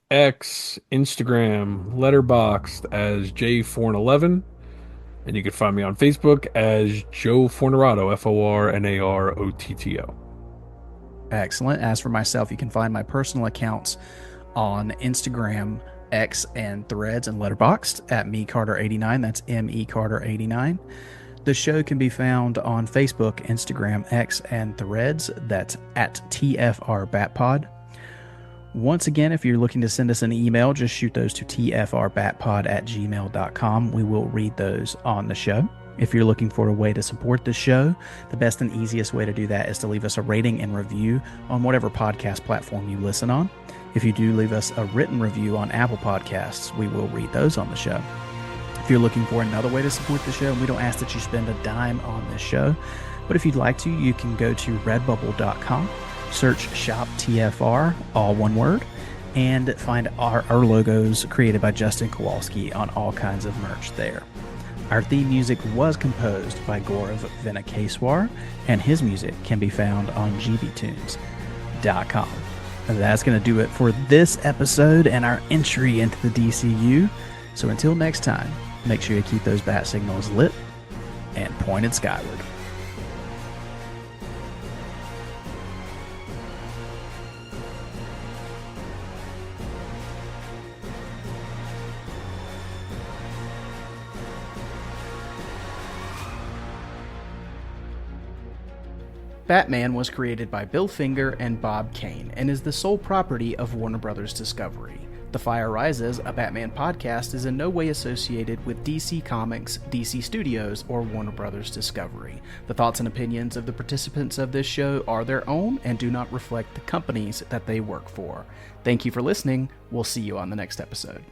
[SPEAKER 2] X, Instagram, Letterboxd as J411, and you can find me on Facebook as Joe Fornerato, Fornarotto.
[SPEAKER 1] Excellent. As for myself, you can find my personal accounts on Instagram, X, and Threads and Letterboxd at mecarter89. That's mecarter89. The show can be found on Facebook, Instagram, X, and Threads. That's at tfrbatpod. Once again, if you're looking to send us an email, just shoot those to tfrbatpod@gmail.com. We will read those on the show. If you're looking for a way to support the show, the best and easiest way to do that is to leave us a rating and review on whatever podcast platform you listen on. If you do leave us a written review on Apple Podcasts, we will read those on the show. If you're looking for another way to support the show, we don't ask that you spend a dime on this show, but if you'd like to, you can go to redbubble.com, search Shop TFR, all one word, and find our logos created by Justin Kowalski on all kinds of merch there. Our theme music was composed by Gaurav Venkateswar, and his music can be found on gbtunes.com. That's going to do it for this episode and our entry into the DCU. So until next time, make sure you keep those bat signals lit and pointed skyward. Batman was created by Bill Finger and Bob Kane and is the sole property of Warner Brothers Discovery. The Fire Rises, a Batman podcast, is in no way associated with DC Comics, DC Studios, or Warner Brothers Discovery. The thoughts and opinions of the participants of this show are their own and do not reflect the companies that they work for. Thank you for listening. We'll see you on the next episode.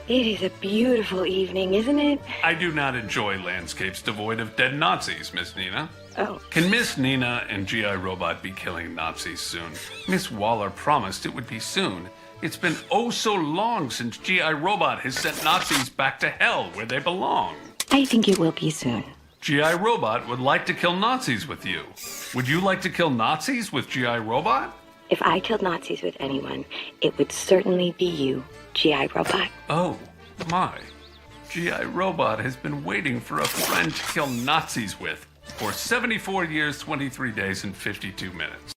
[SPEAKER 3] It is a beautiful evening, isn't it?
[SPEAKER 4] I do not enjoy landscapes devoid of dead Nazis, Miss Nina.
[SPEAKER 3] Oh.
[SPEAKER 4] Can Miss Nina and G.I. Robot be killing Nazis soon? Miss Waller promised it would be soon. It's been oh so long since G.I. Robot has sent Nazis back to hell where they belong.
[SPEAKER 3] I think it will be soon.
[SPEAKER 4] G.I. Robot would like to kill Nazis with you. Would you like to kill Nazis with G.I. Robot?
[SPEAKER 3] If I killed Nazis with anyone, it would certainly be you, G.I. Robot.
[SPEAKER 4] Oh, my. G.I. Robot has been waiting for a friend to kill Nazis with for 74 years, 23 days, and 52 minutes.